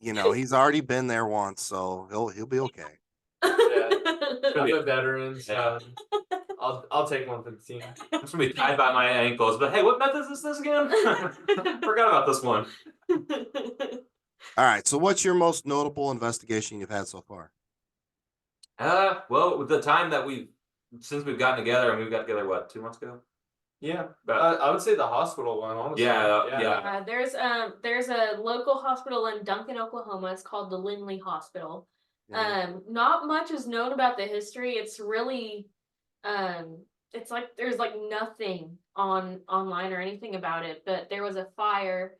B: He's already been there once, so he'll be okay.
E: I'm a veteran, so
C: Yeah.
E: I'll take one for the team.
C: I'm just gonna be tied by my ankles, but hey, what method is this again? Forgot about this one.
B: All right. So what's your most notable investigation you've had so far?
C: Well, with the time that since we've gotten together, and we've got together what, 2 months ago?
E: Yeah,
C: But
E: I would say the hospital one, honestly.
C: Yeah.
D: There's a local hospital in Duncan, Oklahoma. It's called the Lindley Hospital. Not much is known about the history. It's really it's like there's like nothing online or anything about it, but there was a fire.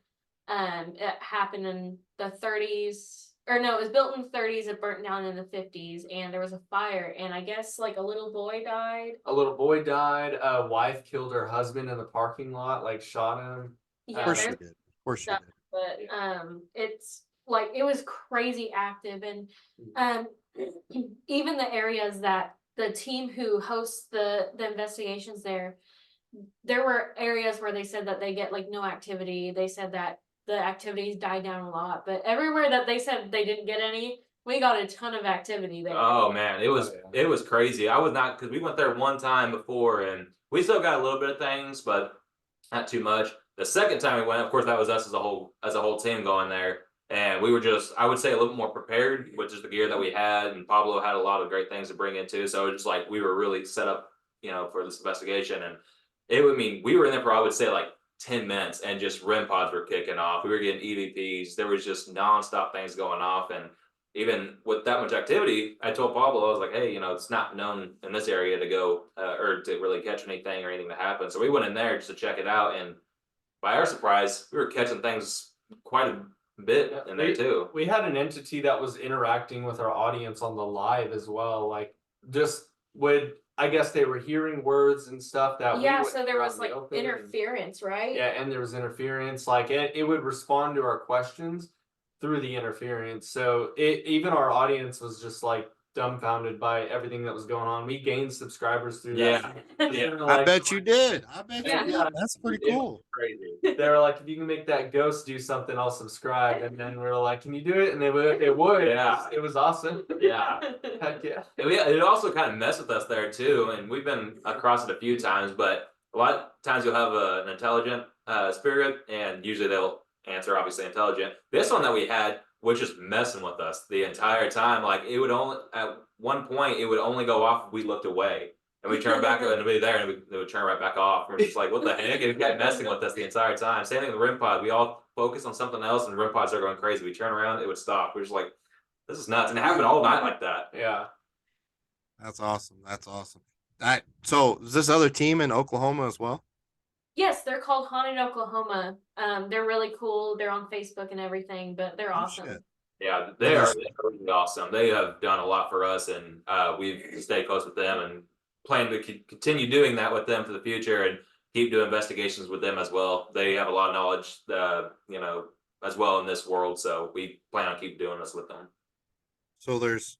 D: It happened in the 30s. Or no, it was built in the 30s, it burnt down in the 50s, and there was a fire, and I guess like a little boy died.
E: A little boy died. A wife killed her husband in the parking lot, like shot him.
D: Yeah,
B: Of course
D: there's
B: you did. Of course you
D: stuff,
B: did.
D: but it's like it was crazy active, and even the areas that the team who hosts the investigations there were areas where they said that they get like no activity. They said that the activities died down a lot, but everywhere that they said they didn't get any, we got a ton of activity there.
C: Oh man, it was crazy. I was not, because we went there one time before, and we still got a little bit of things, but not too much. The second time we went, of course, that was us as a whole team going there, and we were just, I would say, a little more prepared with just the gear that we had, and Pablo had a lot of great things to bring in too. So it was just like we were really set up, for this investigation, and we were in there for, I would say, like 10 minutes, and just REM pods were kicking off. We were getting EVPs. There was just nonstop things going off, and even with that much activity, I told Pablo, I was like, hey, it's not known in this area to go or to really catch anything or anything to happen. So we went in there just to check it out, and by our surprise, we were catching things quite a bit in there too.
E: We had an entity that was interacting with our audience on the live as well. Like, I guess they were hearing words and stuff that
D: so there was like interference, right?
E: Yeah, and there was interference. Like it would respond to our questions through the interference. So even our audience was just like dumbfounded by everything that was going on. We gained subscribers through that.
C: Yeah.
B: I bet you did. I bet you
D: Yeah.
B: did. That's pretty cool.
C: Crazy.
E: They were like, if you can make that ghost do something, I'll subscribe. And then we were like, can you do it? And it would.
C: Yeah.
E: It was awesome.
C: Yeah.
E: Heck yeah.
C: And it also kind of messed with us there too, and we've been across it a few times. But a lot of times you'll have an intelligent spirit, and usually they'll answer obviously intelligent. This one that we had was just messing with us the entire time. Like it would only, at one point, it would only go off if we looked away, and we turn back and it'd be there, and it would turn right back off. We're just like, what the heck? It kept messing with us the entire time. Same thing with the REM pod. We all focus on something else, and the REM pods are going crazy. We turn around, it would stop. We're just like, this is nuts, and it happened all night like that.
E: Yeah.
B: That's awesome. That's awesome. So is this other team in Oklahoma as well?
D: Yes, they're called Haunted Oklahoma. They're really cool. They're on Facebook and everything, but they're awesome.
B: Shit.
C: Yeah, they're really awesome. They have done a lot for us, and we've stayed close with them and plan to continue doing that with them for the future, and keep doing investigations with them as well. They have a lot of knowledge, as well in this world, so we plan on keep doing this with them.
B: So there's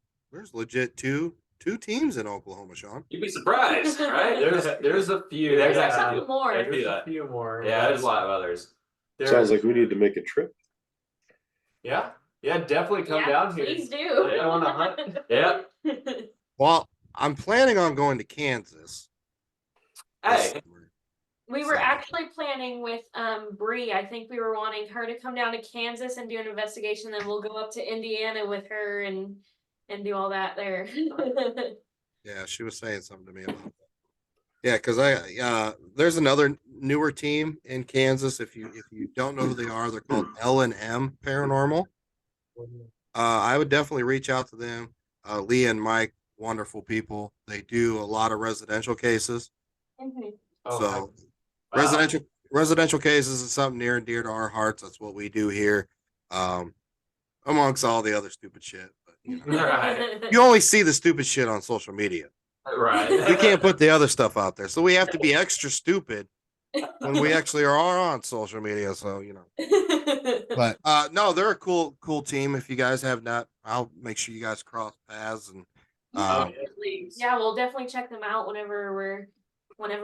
B: legit two teams in Oklahoma, Sean.
C: You'd be surprised, right?
E: There's a few.
C: There's
D: a
C: actually
D: couple more.
E: There's a few more.
C: Yeah, there's a lot of others.
A: Sounds like we need to make a trip.
E: Yeah, definitely come down here.
D: Please do.
E: Yeah, on a hunt.
C: Yeah.
B: Well, I'm planning on going to Kansas.
C: Hey.
D: We were actually planning with Bree. I think we were wanting her to come down to Kansas and do an investigation, then we'll go up to Indiana with her and do all that there.
B: Yeah, she was saying something to me about that. Yeah, because there's another newer team in Kansas. If you don't know who they are, they're called L&M Paranormal. I would definitely reach out to them. Lee and Mike, wonderful people. They do a lot of residential cases.
D: Mhm.
B: So residential cases is something near and dear to our hearts. That's what we do here, amongst all the other stupid shit. But
C: Right.
B: you only see the stupid shit on social media.
C: Right.
B: We can't put the other stuff out there, so we have to be extra stupid when we actually are on social media. So but no, they're a cool team. If you guys have not, I'll make sure you guys cross paths and.
D: Yeah, we'll definitely check them out whenever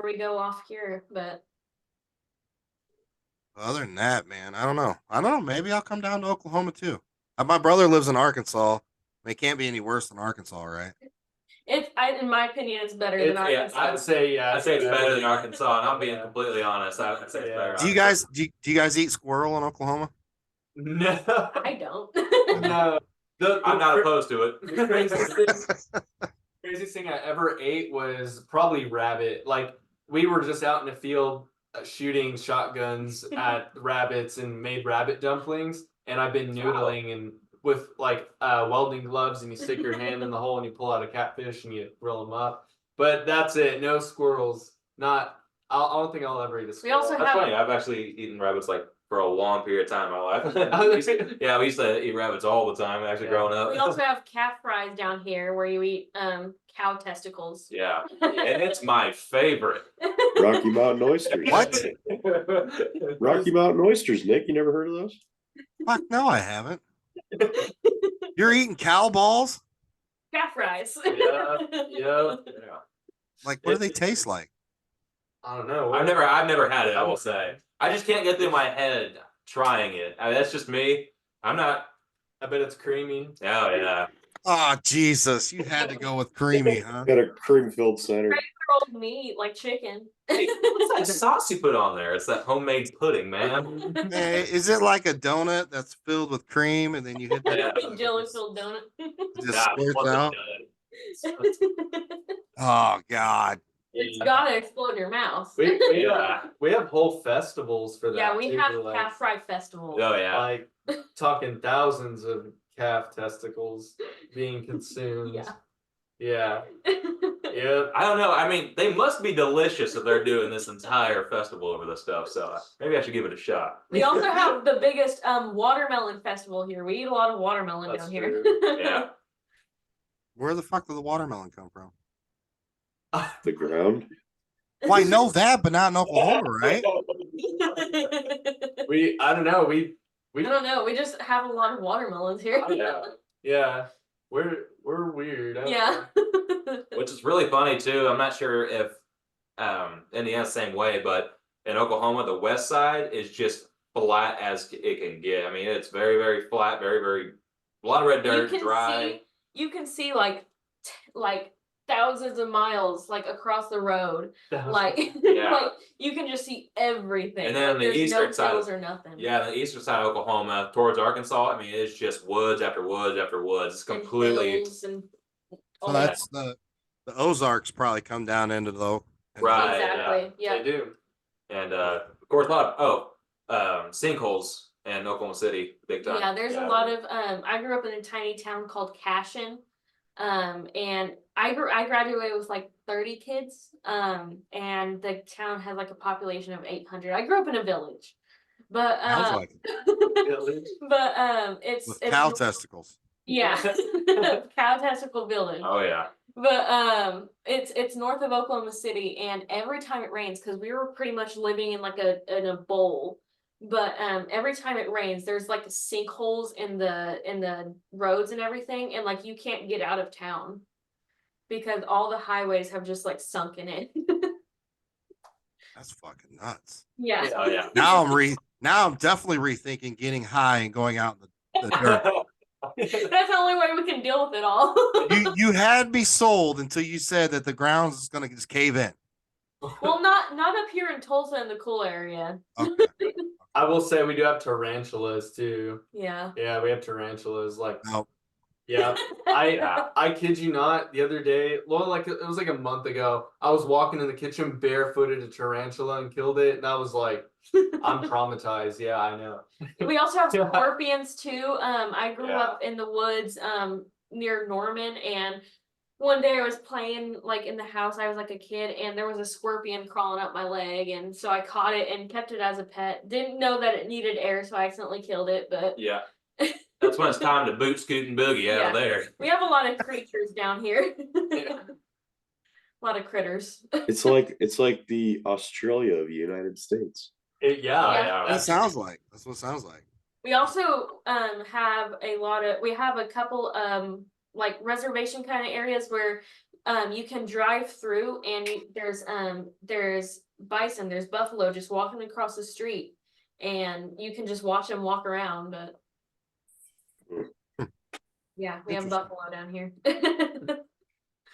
D: we go off here. But
B: Other than that, man, I don't know. Maybe I'll come down to Oklahoma too. My brother lives in Arkansas. It can't be any worse than Arkansas, right?
D: in my opinion, it's better than Arkansas.
E: I'd say
C: it's better than Arkansas, and I'm being completely honest. I'd say it's better.
B: Do you guys eat squirrel in Oklahoma?
E: No,
D: I don't.
E: no.
C: I'm not opposed to it.
E: The craziest thing I ever ate was probably rabbit. Like we were just out in the field shooting shotguns at rabbits and made rabbit dumplings. And I've been noodling and with like welding gloves, and you stick your hand in the hole and you pull out a catfish and you grill them up. But that's it. No squirrels. Not. I don't think I'll ever eat a
D: We
E: squirrel.
D: also
C: That's
D: have
C: funny. I've actually eaten rabbits like for a long period of time in my life. Yeah, we used to eat rabbits all the time actually growing up.
D: we also have calf fries down here where you eat cow testicles.
C: Yeah, and it's my favorite.
A: Rocky Mountain oysters.
B: What?
A: Rocky Mountain oysters, Nick. You never heard of those?
B: Fuck no, I haven't. You're eating cow balls?
D: Calf fries.
E: Yeah.
C: Yeah.
B: Like, what do they taste like?
E: I don't know.
C: I've never had it. I will say. I just can't get through my head trying it. I mean, that's just me. I'm not.
E: I bet it's creamy.
C: Oh yeah.
B: Oh, Jesus. You had to go with creamy, huh?
A: Got a cream-filled center.
D: Rolled meat like chicken.
C: Hey, what's that sauce you put on there? It's that homemade pudding, man.
B: Hey, is it like a donut that's filled with cream and then you hit that?
C: Yeah.
D: Jelly-filled donut.
B: Just
C: Nah, it
B: squirts
C: wasn't
B: out?
C: done.
B: Oh, God.
D: It's gotta explode in your mouth.
E: We have whole festivals for that.
D: Yeah, we
E: too,
D: have
E: like,
D: calf fry festivals.
C: Oh yeah.
E: like talking thousands of calf testicles being consumed.
D: Yeah.
E: Yeah. Yeah.
C: I don't know. I mean, they must be delicious if they're doing this entire festival over this stuff. So maybe I should give it a shot.
D: We also have the biggest watermelon festival here. We eat a lot of watermelon
E: That's
D: down here.
C: Yeah.
B: Where the fuck did the watermelon come from?
A: The ground.
B: Well, I know that, but not in Oklahoma, right?
E: I don't know.
D: I don't know. We just have a lot of watermelons here.
E: Yeah. We're weird. I don't
D: Yeah.
E: know.
C: Which is really funny too. I'm not sure if Indiana's the same way, but in Oklahoma, the west side is just flat as it can get. I mean, it's very, very flat, very, a lot of red dirt, dry.
D: You can see like thousands of miles like across the road. Like,
C: Yeah.
D: like you can just see everything.
C: And then on the
D: there's
C: eastern
D: no
C: side-
D: hills or nothing.
C: Yeah, the eastern side of Oklahoma towards Arkansas, I mean, it's just woods after woods after woods. It's
D: And
C: completely
D: hills and all
B: So
D: that.
B: that's the Ozarks probably come down into the
C: Right.
D: Exactly. Yeah.
E: They do.
C: and of course a lot of sinkholes in Oklahoma City, big time.
D: Yeah, there's a lot of I grew up in a tiny town called Cashin. And I graduated with like 30 kids. And the town had like a population of 800. I grew up in a village. But
B: Sounds like it.
D: but it's
B: With cow testicles.
D: yeah. Cow testicle village.
C: Oh yeah.
D: But it's north of Oklahoma City, and every time it rains, because we were pretty much living in like in a bowl. But every time it rains, there's like sinkholes in the roads and everything, and like you can't get out of town because all the highways have just like sunken in.
B: That's fucking nuts.
D: Yeah.
C: Oh yeah.
B: Now I'm definitely rethinking getting high and going out in the dirt.
D: That's the only way we can deal with it all.
B: You had me sold until you said that the ground is gonna just cave in.
D: Well, not up here in Tulsa in the cool area.
B: Okay.
E: I will say we do have tarantulas too.
D: Yeah.
E: Yeah, we have tarantulas. Like,
B: No.
E: yeah, I kid you not. The other day, well, like it was like a month ago. I was walking in the kitchen barefooted a tarantula and killed it, and I was like, I'm traumatized. Yeah, I know.
D: We also have scorpions too. I grew
C: Yeah.
D: up in the woods near Norman, and one day I was playing like in the house. I was like a kid, and there was a scorpion crawling up my leg, and so I caught it and kept it as a pet. Didn't know that it needed air, so I accidentally killed it. But
C: Yeah. That's when it's time to boot, scoot, and boogie out
D: Yeah.
C: of there.
D: we have a lot of creatures down here.
E: Yeah.
D: A lot of critters.
A: It's like the Australia of the United States.
C: Oh,
D: Yeah.
B: That sounds like. That's what it sounds like.
D: We also have a couple like reservation kind of areas where you can drive through, and there's bison, there's buffalo just walking across the street, and you can just watch them walk around. But yeah, we have
B: Interesting.
D: buffalo down here.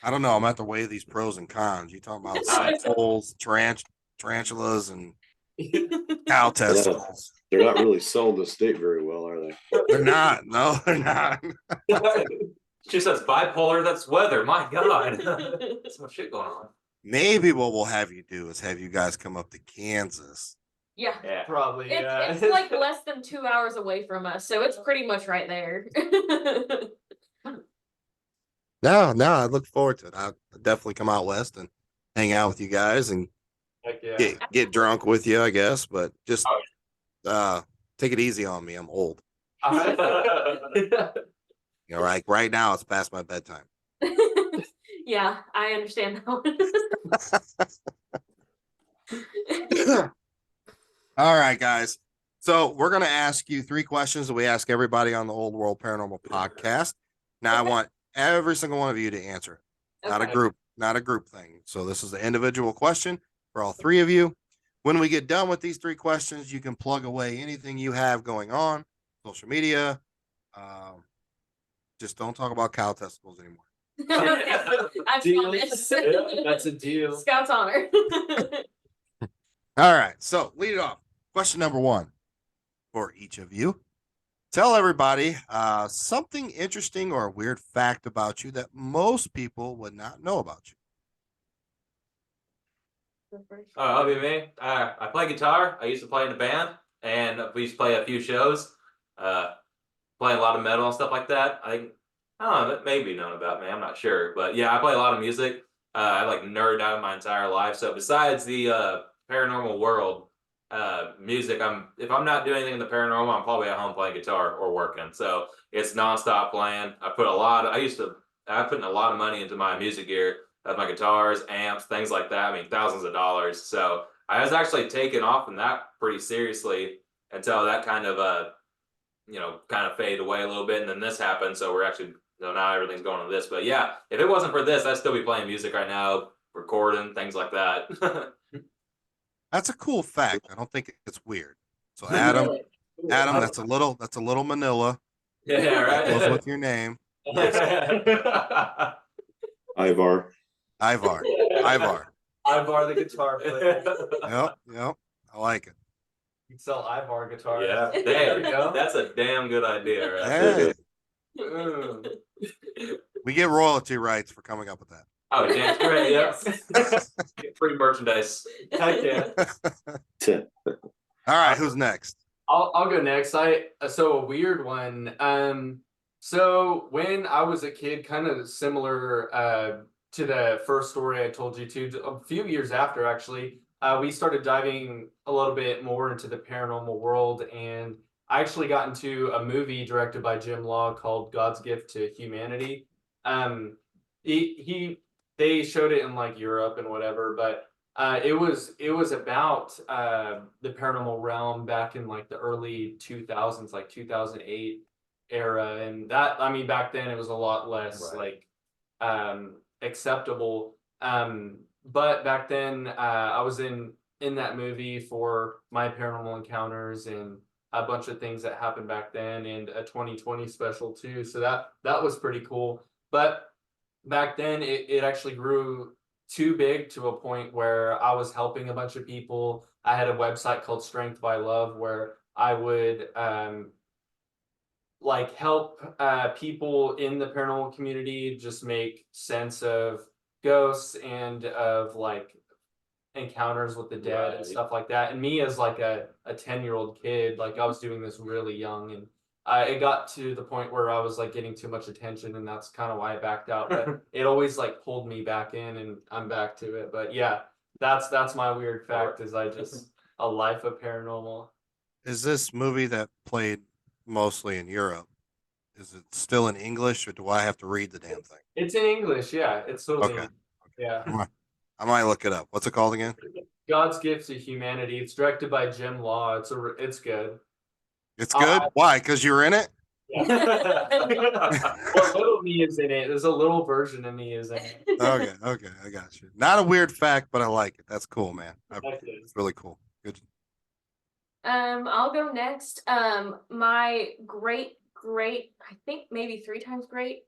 B: I don't know. I'm at to weigh these pros and cons. You talking about sinkholes, tarantulas, and Cow testicles.
A: They're not really selling the state very well, are they?
B: They're not. No, they're not.
C: She says bipolar, that's weather. My God. There's so much shit going on.
B: Maybe what we'll have you do is have you guys come up to Kansas.
D: Yeah.
C: Yeah.
E: Probably. Yeah.
D: It's like less than 2 hours away from us, so it's pretty much right there.
B: No, I look forward to it. I'll definitely come out west and hang out with you guys and
E: Heck yeah.
B: get drunk with you, I guess. But just take it easy on me. I'm old. You know, like right now it's past my bedtime.
D: Yeah, I understand that one.
B: All right, guys. So we're gonna ask you 3 questions that we ask everybody on the Old World Paranormal podcast. Now I want every single one of you to answer. Not a group thing. So this is the individual question for all 3 of you. When we get done with these 3 questions, you can plug away anything you have going on, social media. Just don't talk about cow testicles anymore.
D: I promise.
E: Yeah, that's a deal.
D: Scout's honor.
B: All right. So lead it off. Question number 1 for each of you. Tell everybody something interesting or a weird fact about you that most people would not know about you.
C: I'll be me. I play guitar. I used to play in a band, and we used to play a few shows. Play a lot of metal and stuff like that. I don't know, that may be known about me. I'm not sure, but yeah, I play a lot of music. I like nerd out my entire life. So besides the paranormal world, music, if I'm not doing anything in the paranormal, I'm probably at home playing guitar or working. So it's nonstop playing. I put in a lot of money into my music gear, my guitars, amps, things like that. I mean, thousands of dollars. So I was actually taken off in that pretty seriously until that kind of fade away a little bit, and then this happened. So we're actually, now everything's going to this. But yeah, if it wasn't for this, I'd still be playing music right now, recording things like that.
B: That's a cool fact. I don't think it's weird. So Adam, that's a little Manila.
C: Yeah, right.
B: That goes with your name.
A: Ivar.
B: Ivar.
E: Ivar the guitar player.
B: Yep. I like it.
E: You can sell Ivar guitar.
C: Yeah,
E: There we go.
C: that's a damn good idea, right?
B: Hey,
E: Mm.
B: we get royalty rights for coming up with that.
C: Oh, damn straight, yeah. Get free merchandise.
E: Heck yeah.
B: All right, who's next?
E: I'll go next. So a weird one. So when I was a kid, kind of similar to the first story I told you a few years after actually, we started diving a little bit more into the paranormal world, and I actually got into a movie directed by Jim Law called God's Gift to Humanity. They showed it in like Europe and whatever, but it was about the paranormal realm back in like the early 2000s, like 2008 era, and that, I mean, back then it was a lot less like acceptable. But back then I was in that movie for my paranormal encounters and a bunch of things that happened back then, and a 2020 special too. So that was pretty cool. But back then it actually grew too big to a point where I was helping a bunch of people. I had a website called Strength by Love where I would like help people in the paranormal community just make sense of ghosts and of like encounters with the dead and stuff like that. And me as like a 10-year-old kid, like I was doing this really young, and it got to the point where I was like getting too much attention, and that's kind of why I backed out. But it always like pulled me back in, and I'm back to it. But yeah, that's my weird fact, is I just a life of paranormal.
B: Is this movie that played mostly in Europe? Is it still in English, or do I have to read the damn thing?
E: It's in English, yeah. It's totally
B: Okay.
E: yeah.
B: I might look it up. What's it called again?
E: God's Gift to Humanity. It's directed by Jim Law. It's good.
B: It's good. Why? Because you were in it.
E: Well, little me is in it. There's a little version of me is in it.
B: Okay, I got you. Not a weird fact, but I like it. That's cool, man. It's really cool. Good.
D: I'll go next. My great, I think maybe 3 times great,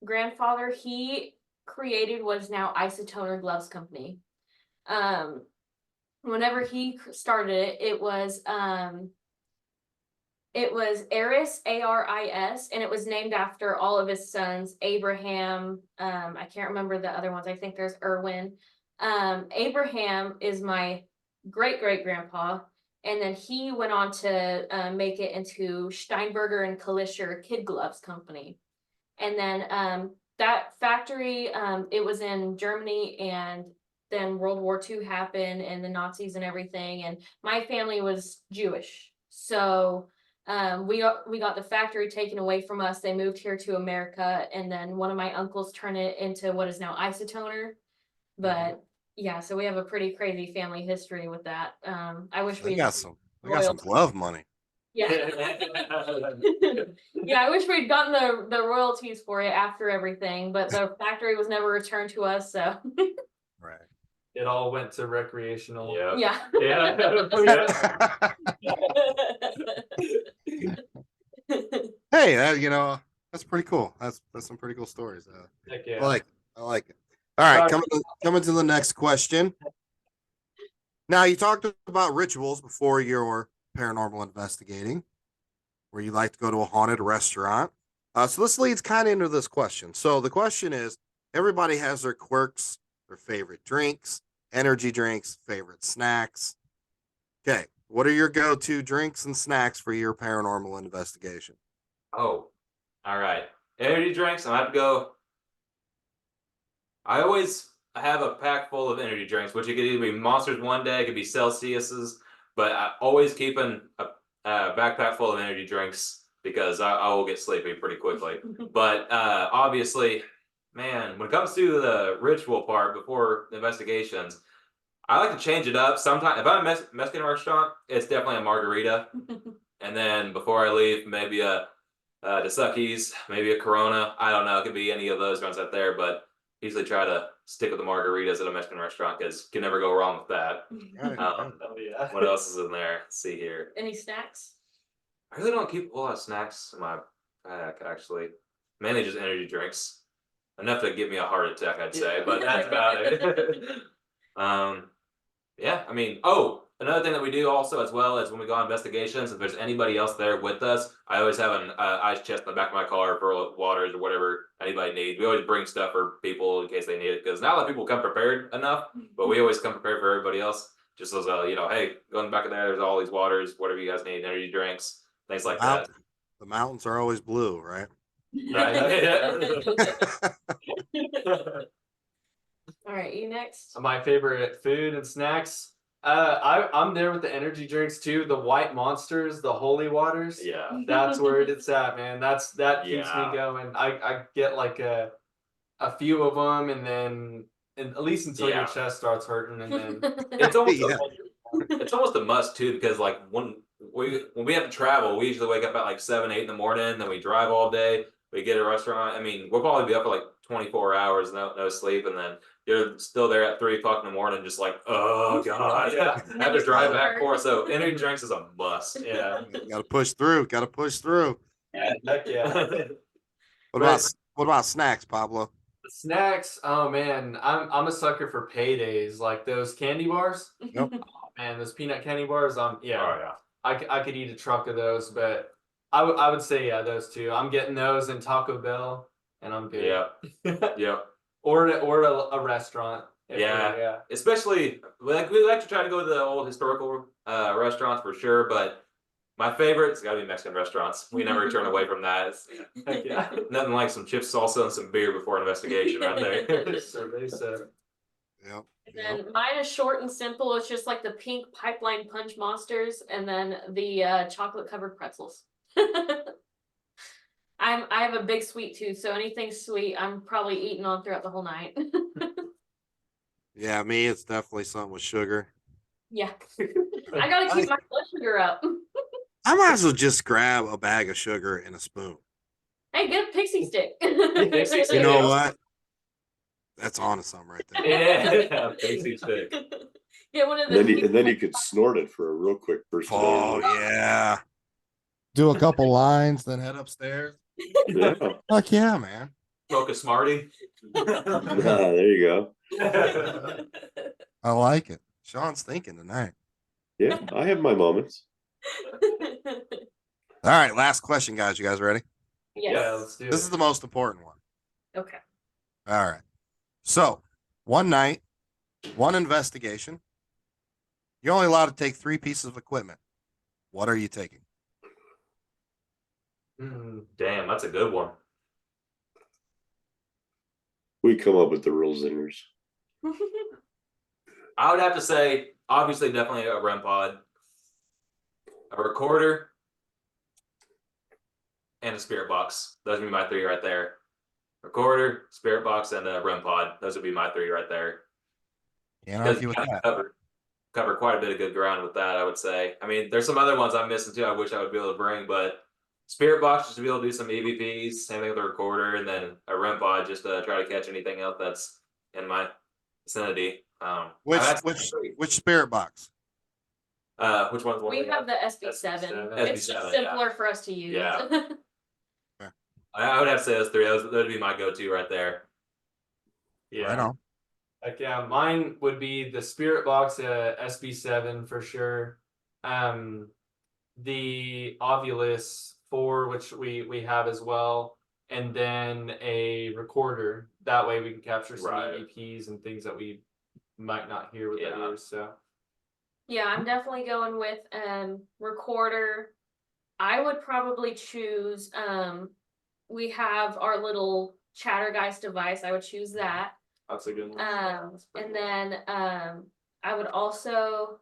D: grandfather, he created what is now Isotoner Gloves Company. whenever he started it, it was Aris, Aris, and it was named after all of his sons, Abraham. I can't remember the other ones. I think there's Erwin. Abraham is my great grandpa, and then he went on to make it into Steinberger and Kalischer Kid Gloves Company. And then that factory, it was in Germany, and then World War II happened and the Nazis and everything. And my family was Jewish, so we got the factory taken away from us. They moved here to America, and then one of my uncles turned it into what is now Isotoner. But yeah, so we have a pretty crazy family history with that. I wish
B: We
D: we
B: got some glove money.
D: yeah. Yeah, I wish we'd gotten the royalties for it after everything, but the factory was never returned to us, so
B: Right.
E: It all went to recreational.
C: Yeah.
D: yeah.
B: Hey, you know, that's pretty cool. That's some pretty cool stories.
E: Heck yeah.
B: I like it. All right, coming to the next question. Now, you talked about rituals before your paranormal investigating, where you like to go to a haunted restaurant. So this leads kind of into this question. So the question is, everybody has their quirks, their favorite drinks, energy drinks, favorite snacks. Okay, what are your go-to drinks and snacks for your paranormal investigation?
C: Oh, all right. Energy drinks. I'm gonna have to go. I always have a pack full of energy drinks, which it could either be Monsters one day, it could be Celsius's, but I always keeping a backpack full of energy drinks because I will get sleepy pretty quickly. But obviously, man, when it comes to the ritual part before the investigations, I like to change it up. Sometimes, if I'm at a Mexican restaurant, it's definitely a margarita. And then before I leave, maybe a Delicacy's, maybe a Corona. I don't know. It could be any of those ones out there, but usually try to stick with the margaritas at a Mexican restaurant because you can never go wrong with that.
B: Right,
E: Oh yeah.
C: What else is in there? Let's see here.
D: Any snacks?
C: I really don't keep a lot of snacks in my pack, actually. Mainly just energy drinks. Enough to give me a heart attack, I'd say, but that's about it. Yeah, I mean, another thing that we do also as well is when we go on investigations, if there's anybody else there with us, I always have an ice chest in the back of my car for waters or whatever anybody needs. We always bring stuff for people in case they need it, because not a lot of people come prepared enough, but we always come prepared for everybody else. Just as hey, go in the back of there, there's all these waters, whatever you guys need, energy drinks, things like that.
B: The mountains are always blue, right?
D: All right, you next.
E: My favorite food and snacks. I'm there with the energy drinks too. The white monsters, the holy waters.
C: Yeah.
E: That's where it's at, man. That keeps me going. I get like a few of them, and at least until your chest starts hurting, and then
C: It's almost
B: Yeah.
C: it's almost a must too, because like when we have to travel, we usually wake up at like 7, 8 in the morning, then we drive all day. We get a restaurant. I mean, we'll probably be up for like 24 hours, no sleep, and then you're still there at 3 o'clock in the morning, just like, oh god, I have to drive back for. So energy drinks is a must.
E: yeah.
B: Gotta push through.
E: Heck yeah.
B: What about snacks, Pablo?
E: Snacks. Oh man, I'm a sucker for paydays, like those candy bars.
B: Yep.
E: Oh, man, those peanut candy bars. Yeah.
C: Oh yeah.
E: I could eat a truck of those, but I would say those two. I'm getting those in Taco Bell, and I'm good.
C: Yeah. Yep.
E: Or a restaurant.
C: Yeah. Especially we like to try to go to the old historical restaurants for sure, but my favorite's got to be Mexican restaurants. We never turn away from that.
E: Yeah.
C: Nothing like some chips, salsa, and some beer before an investigation right there.
E: So they said.
B: Yep.
D: And then mine is short and simple. It's just like the pink pipeline punch monsters, and then the chocolate covered pretzels. I have a big sweet tooth, so anything sweet I'm probably eating on throughout the whole night.
B: Yeah, me, it's definitely something with sugar.
D: Yeah. I gotta keep my blood sugar up.
B: I might as well just grab a bag of sugar and a spoon.
D: Hey, get a pixie stick.
C: Pixie stick.
B: You know what? That's on to something right there.
C: Yeah, pixie stick.
D: Get one of the
A: And then you could snort it for a real quick burst.
B: Oh, yeah. Do a couple lines, then head upstairs.
A: Yeah.
B: Fuck yeah, man.
C: Smoke a Smartie.
A: There you go.
B: I like it. Sean's thinking tonight.
A: Yeah, I have my moments.
B: All right, last question, guys. You guys ready?
D: Yes.
E: Yeah, let's do
B: This
E: it.
B: is the most important one.
D: Okay.
B: All right. So, one night, one investigation. You're only allowed to take 3 pieces of equipment. What are you taking?
C: Damn, that's a good one.
A: We come up with the real zingers.
C: I would have to say, obviously, definitely a REM pod, a recorder, and a spirit box. Those would be my 3 right there. Recorder, spirit box, and a REM pod. Those would be my 3 right there.
B: Can't
C: Because
B: argue with that.
C: cover quite a bit of good ground with that, I would say. I mean, there's some other ones I'm missing too. I wish I would be able to bring, but spirit box just to be able to do some EVPs. Same thing with the recorder, and then a REM pod just to try to catch anything else that's in my vicinity.
B: Which spirit box?
C: Which one's one?
D: We have the SB7.
E: SB7.
D: It's
C: SB7,
D: simpler for us to use.
C: Yeah. I would have to say those 3. Those would be my go-to right there.
E: Yeah.
B: Right on.
E: Like, yeah, mine would be the spirit box, SB7 for sure. The Ovulus 4, which we have as well, and then a recorder. That way we can capture some EVPs and things that we might not hear with our ears. So
D: Yeah, I'm definitely going with recorder. I would probably choose we have our little Chattergeist device. I would choose that.
E: that's a good one.
D: And then I would also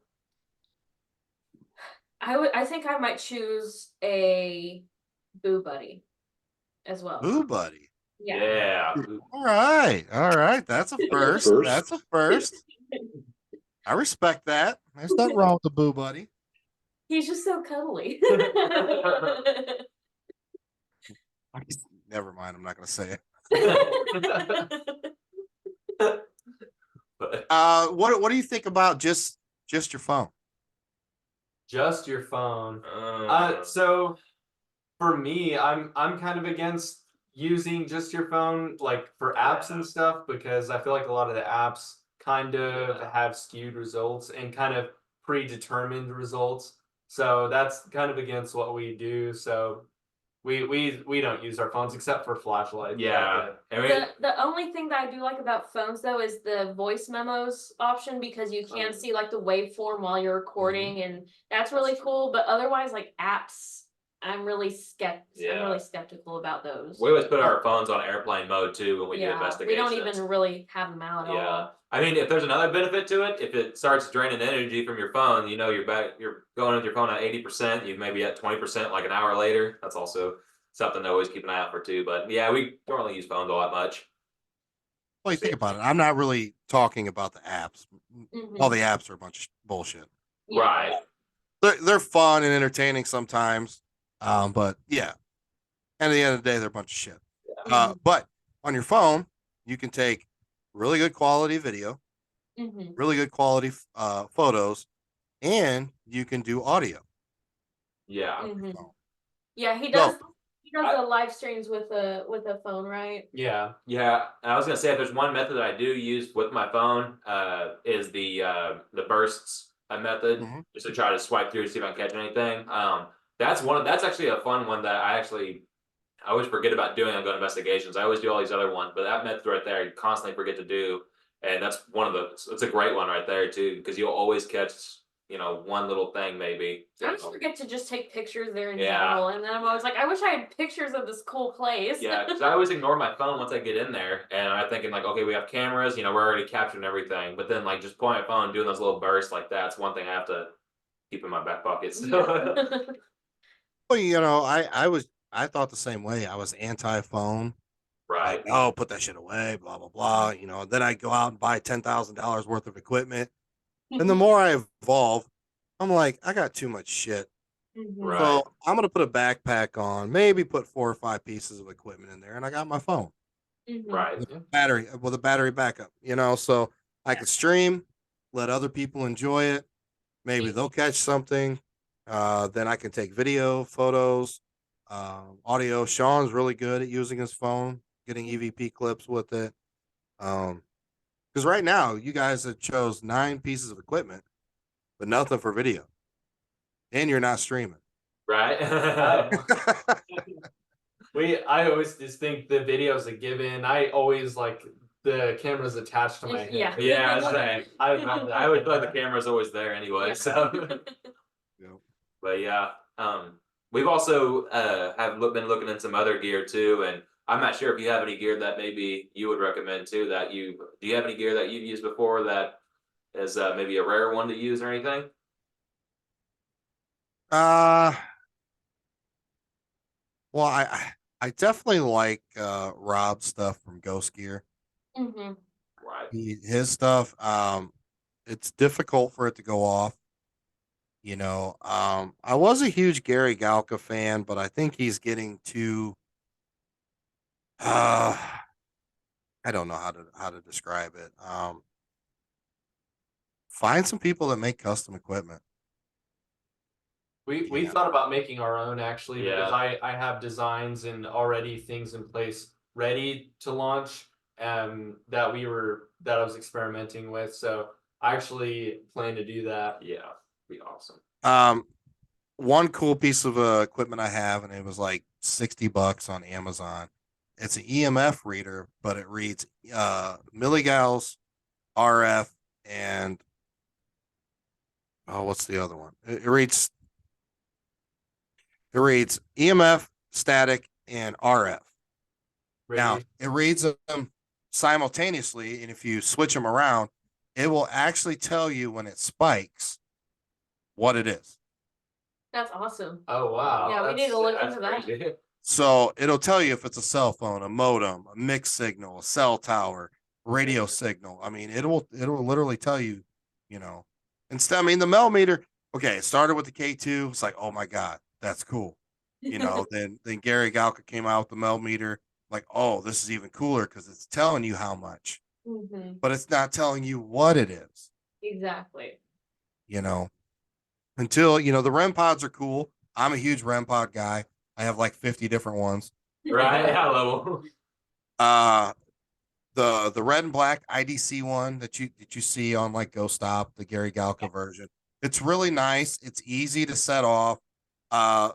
D: I think I might choose a Boo Buddy as well.
B: Boo Buddy.
D: Yeah.
B: All right. That's a first.
A: First.
B: That's a first. I respect that. There's nothing wrong with the Boo Buddy.
D: He's just so cuddly.
B: Never mind. I'm not going to say it. What do you think about just your phone?
E: Just your phone. So for me, I'm kind of against using just your phone like for apps and stuff, because I feel like a lot of the apps kind of have skewed results and kind of predetermined results. So that's kind of against what we do. So we don't use our phones except for flashlights.
C: Yeah. I mean,
D: The only thing that I do like about phones though is the voice memos option, because you can see like the waveform while you're recording, and that's really cool. But otherwise, like apps, I'm really skeptical about those.
C: we always put our phones on airplane mode too when we do
D: We
C: investigations.
D: don't even really have them out at all.
C: I mean, if there's another benefit to it, if it starts draining energy from your phone, you know, you're going with your phone at 80%, you may be at 20% like an hour later. That's also something to always keep an eye out for too. But yeah, we don't really use phones all that much.
B: Well, you think about it. I'm not really talking about the apps. All the apps are a bunch of bullshit.
D: Yeah.
C: Right.
B: They're fun and entertaining sometimes. But yeah. And at the end of the day, they're a bunch of shit. But on your phone, you can take really good quality video, really good quality photos, and you can do audio.
C: Yeah.
D: Yeah, he does. He does the live streams with a phone, right?
E: Yeah.
C: Yeah. I was gonna say, if there's one method that I do use with my phone, is the bursts method, just to try to swipe through to see if I can catch anything. That's actually a fun one that I always forget about doing on Go Investigations. I always do all these other ones, but that method right there, you constantly forget to do. And that's it's a great one right there too, because you'll always catch, one little thing maybe.
D: I always forget to just take pictures there in general. And then I'm always like, I wish I had pictures of this cool place.
C: Yeah, because I always ignore my phone once I get in there. And I'm thinking like, okay, we have cameras, we're already capturing everything. But then like just pulling my phone, doing those little bursts like that's one thing I have to keep in my back pocket. So.
B: Well, I thought the same way. I was anti-phone.
C: Right.
B: Like, oh, put that shit away, blah, blah, blah. Then I go out and buy $10,000 worth of equipment. And the more I evolve, I'm like, I got too much shit.
C: Right.
B: So I'm going to put a backpack on, maybe put 4 or 5 pieces of equipment in there. And I got my phone.
C: Right.
B: With a battery backup, so I could stream, let other people enjoy it. Maybe they'll catch something. Then I can take video, photos, audio. Sean's really good at using his phone, getting EVP clips with it. Because right now, you guys have chose 9 pieces of equipment, but nothing for video, and you're not streaming.
C: Right.
E: I always just think the video's a given. I always like the camera's attached to my head.
D: Yeah.
C: Yeah, same. I would feel like the camera's always there anyway.
D: Yeah.
C: So,
B: Yep.
C: but yeah, we've also been looking at some other gear too, and I'm not sure if you have any gear that maybe you would recommend too. Do you have any gear that you've used before that is maybe a rare one to use or anything?
B: Well, I definitely like Rob's stuff from Ghost Gear.
D: Hmm.
C: Right.
B: His stuff, it's difficult for it to go off. I was a huge Gary Galka fan, but I think he's getting too uh I don't know how to describe it. Find some people that make custom equipment.
E: We
B: Yeah.
E: thought about making our own actually because
C: Yeah.
E: I have designs and already things in place ready to launch that I was experimenting with. So I actually plan to do that.
C: Yeah, be awesome.
B: One cool piece of equipment I have, and it was like $60 on Amazon. It's an EMF reader, but it reads milligauss, RF, and what's the other one? It reads EMF, static, and RF. Now
E: Ready?
B: it reads them simultaneously, and if you switch them around, it will actually tell you when it spikes what it is.
D: That's awesome.
E: Oh wow.
D: Yeah, we need to look
C: That's
D: into that.
C: crazy.
B: So it'll tell you if it's a cell phone, a modem, a mixed signal, a cell tower, radio signal. I mean, it'll literally tell you, Instead, I mean, the Mel meter. Okay, it started with the K2. It's like, oh my god, that's cool. Then Gary Galka came out with the Mel meter. Like, oh, this is even cooler because it's telling you how much,
D: Hmm.
B: but it's not telling you what it is.
D: Exactly.
B: Until the REM pods are cool. I'm a huge REM pod guy. I have like 50 different ones.
C: Right. Yeah, level.
B: Uh the red and black IDC one that you see on like Go Stop, the Gary Galka version. It's really nice. It's easy to set off. Uh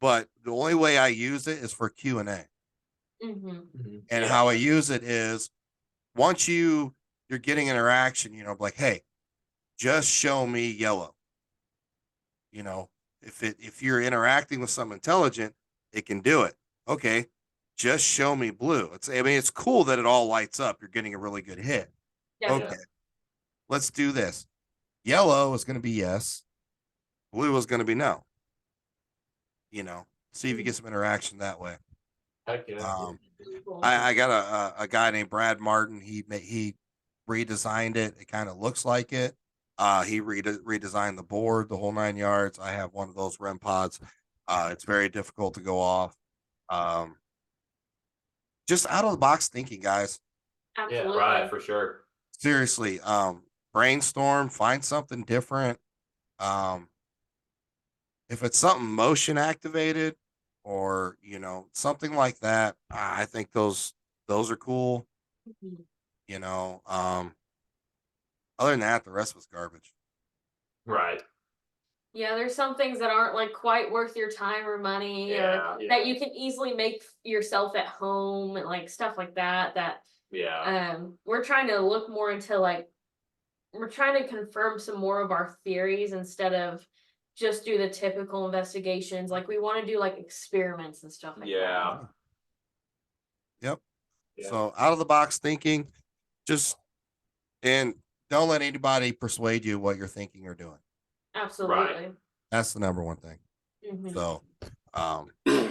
B: but the only way I use it is for Q&A.
D: Hmm.
B: And
C: Yeah.
B: how I use it is once you're getting interaction, like, hey, just show me yellow. If you're interacting with something intelligent, it can do it. Okay, just show me blue. It's cool that it all lights up. You're getting a really good hit.
D: Yeah.
B: Okay, let's do this. Yellow is going to be yes. Blue is going to be no. See if you get some interaction that way.
E: Heck yeah.
B: I got a guy named Brad Martin. He redesigned it. It kind of looks like it. He redesigned the board, the whole 9 yards. I have one of those REM pods. It's very difficult to go off. Just out of the box thinking, guys.
D: Absolutely.
C: Right, for sure.
B: Seriously, brainstorm, find something different. If it's something motion activated or something like that, I think those are cool.
D: Mhm.
B: Other than that, the rest was garbage.
C: Right.
D: Yeah, there's some things that aren't like quite worth your time or money,
C: Yeah,
D: or
C: yeah.
D: that you can easily make yourself at home and like stuff like that.
C: Yeah.
D: We're trying to look more into we're trying to confirm some more of our theories instead of just do the typical investigations. Like we want to do like experiments and stuff like
C: Yeah.
B: Yep.
C: Yeah.
B: So out of the box thinking, and don't let anybody persuade you what you're thinking or doing.
D: that. Absolutely.
B: That's the number one thing.
D: Mhm.
B: So, all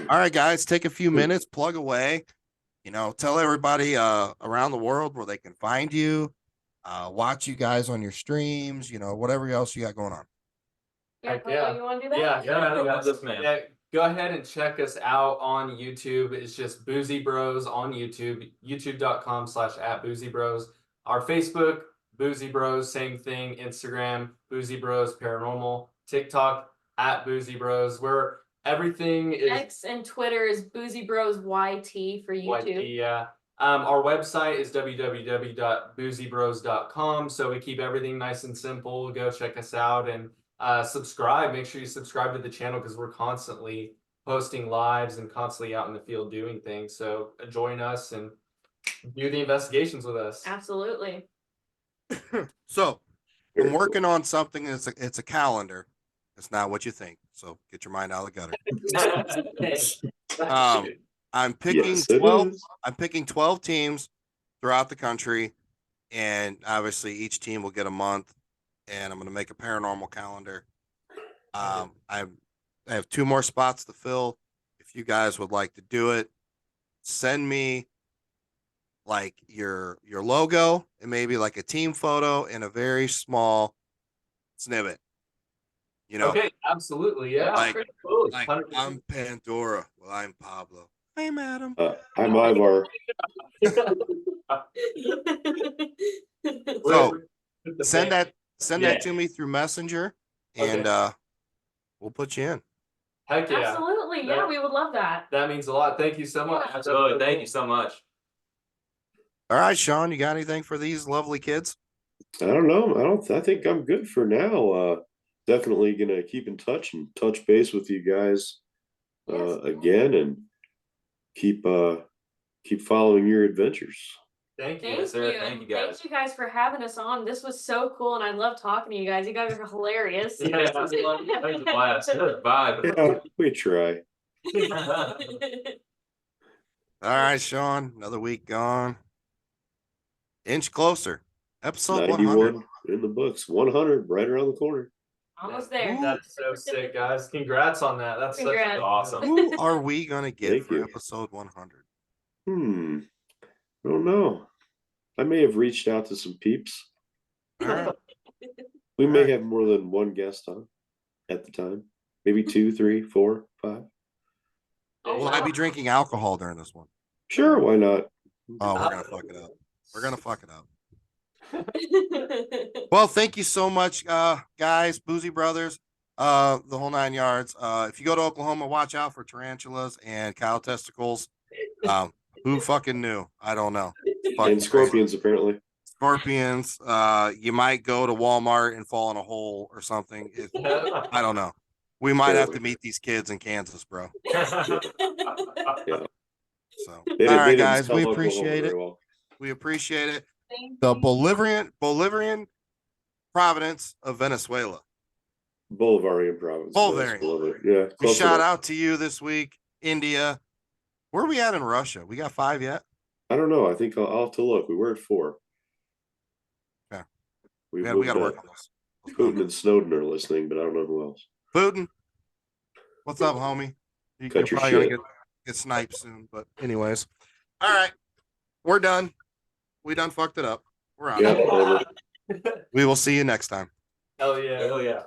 B: right, guys, take a few minutes, plug away. Tell everybody around the world where they can find you, watch you guys on your streams. Whatever else you got going on.
D: Yeah,
E: Heck
D: Pablo,
E: yeah.
D: you want to do that?
E: Yeah,
C: I got this, man.
E: Yeah, go ahead and check us out on YouTube. It's just Boozy Bros on YouTube, youtube.com/@BoozyBros. Our Facebook, Boozy Bros, same thing. Instagram, Boozy Bros Paranormal. TikTok, @Boozy Bros, where everything is
D: X and Twitter is Boozy Bros YT for YouTube.
E: YT, yeah. Our website is www.boozybros.com. So we keep everything nice and simple. Go check us out and subscribe. Make sure you subscribe to the channel because we're constantly posting lives and constantly out in the field doing things. So join us and do the investigations with us.
D: Absolutely.
B: So
A: Very
B: I'm working on something. It's a calendar. It's not what you think. So get your mind out of the gutter. I'm picking
A: Yes, it
B: 12.
A: is.
B: I'm picking 12 teams throughout the country, and obviously each team will get a month. And I'm going to make a paranormal calendar. I have 2 more spots to fill. If you guys would like to do it, send me like your logo and maybe like a team photo and a very small snippet. You know,
E: Okay, absolutely. Yeah.
B: like,
E: Absolutely.
B: like
E: 100%.
B: I'm Pandora. Well, I'm Pablo. I'm Adam.
A: I'm Ivar.
B: So
E: With the
B: send
E: band.
B: that to me through Messenger, and we'll put you in.
E: Heck yeah.
D: Absolutely. Yeah, we would love that.
E: That means a lot. Thank you so much.
D: Yeah.
C: Absolutely. Thank you so much.
B: All right, Sean, you got anything for these lovely kids?
A: I don't know. I think I'm good for now. Definitely gonna keep in touch and touch base with you guys
D: Yes.
A: again, and keep following your adventures.
E: Thank you.
D: Thank
C: Yes, sir.
D: you.
C: Thank
D: and
C: you, guys.
D: Thank you guys for having us on. This was so cool, and I love talking to you guys. You guys are hilarious.
C: Yeah, that was a blast. That was a vibe.
A: Yeah, we try.
B: All right, Sean, another week gone. Inch closer. Episode 100.
A: 91 in the books. 100 right around the corner.
D: Almost there.
B: Ooh.
E: That's so sick, guys. Congrats on that. That's
D: Congrats.
E: such
C: Awesome.
B: Who are we gonna get
A: Thank
B: for
A: you.
B: episode 100?
A: I don't know. I may have reached out to some peeps.
B: All right.
A: We may
B: Alright.
A: have more than one guest on at the time. Maybe 2, 3, 4, 5.
D: Oh,
B: Will I be drinking alcohol during this one?
A: Sure, why not?
B: Oh, we're gonna fuck it up. We're gonna fuck it up. Well, thank you so much, guys, Boozy Brothers, the whole 9 yards. If you go to Oklahoma, watch out for tarantulas and cow testicles. Who fucking knew? I don't know. It's fucking
A: And scorpions, apparently.
B: crazy. Scorpions. You might go to Walmart and fall in a hole or something. I don't know. We might have to meet these kids in Kansas, bro.
A: Yeah.
B: So,
A: They
B: all right,
A: didn't
B: guys,
A: spell
B: we
A: Oklahoma
B: appreciate
A: very
B: it.
A: well.
B: We appreciate it.
D: Thank
B: The
D: you.
B: Bolivarian Providence of Venezuela.
A: Bolivarian province.
B: Bolivarian.
A: Yeah.
B: We
A: close
B: shout
A: enough.
B: out to you this week, India. Where are we at in Russia? We got 5 yet?
A: I don't know. I think I'll have to look. We were at 4.
B: Okay.
A: We
B: We got to work on this.
A: Putin and Snowden are listening, but I don't know who else.
B: Putin, what's up, homie? You're
A: Cut your
B: probably going
A: shit.
B: to get sniped soon. But anyways, all right. We're done. We done fucked it up. We're out.
A: Yeah, over.
B: We will see you next time.
E: Hell yeah.
C: Hell yeah.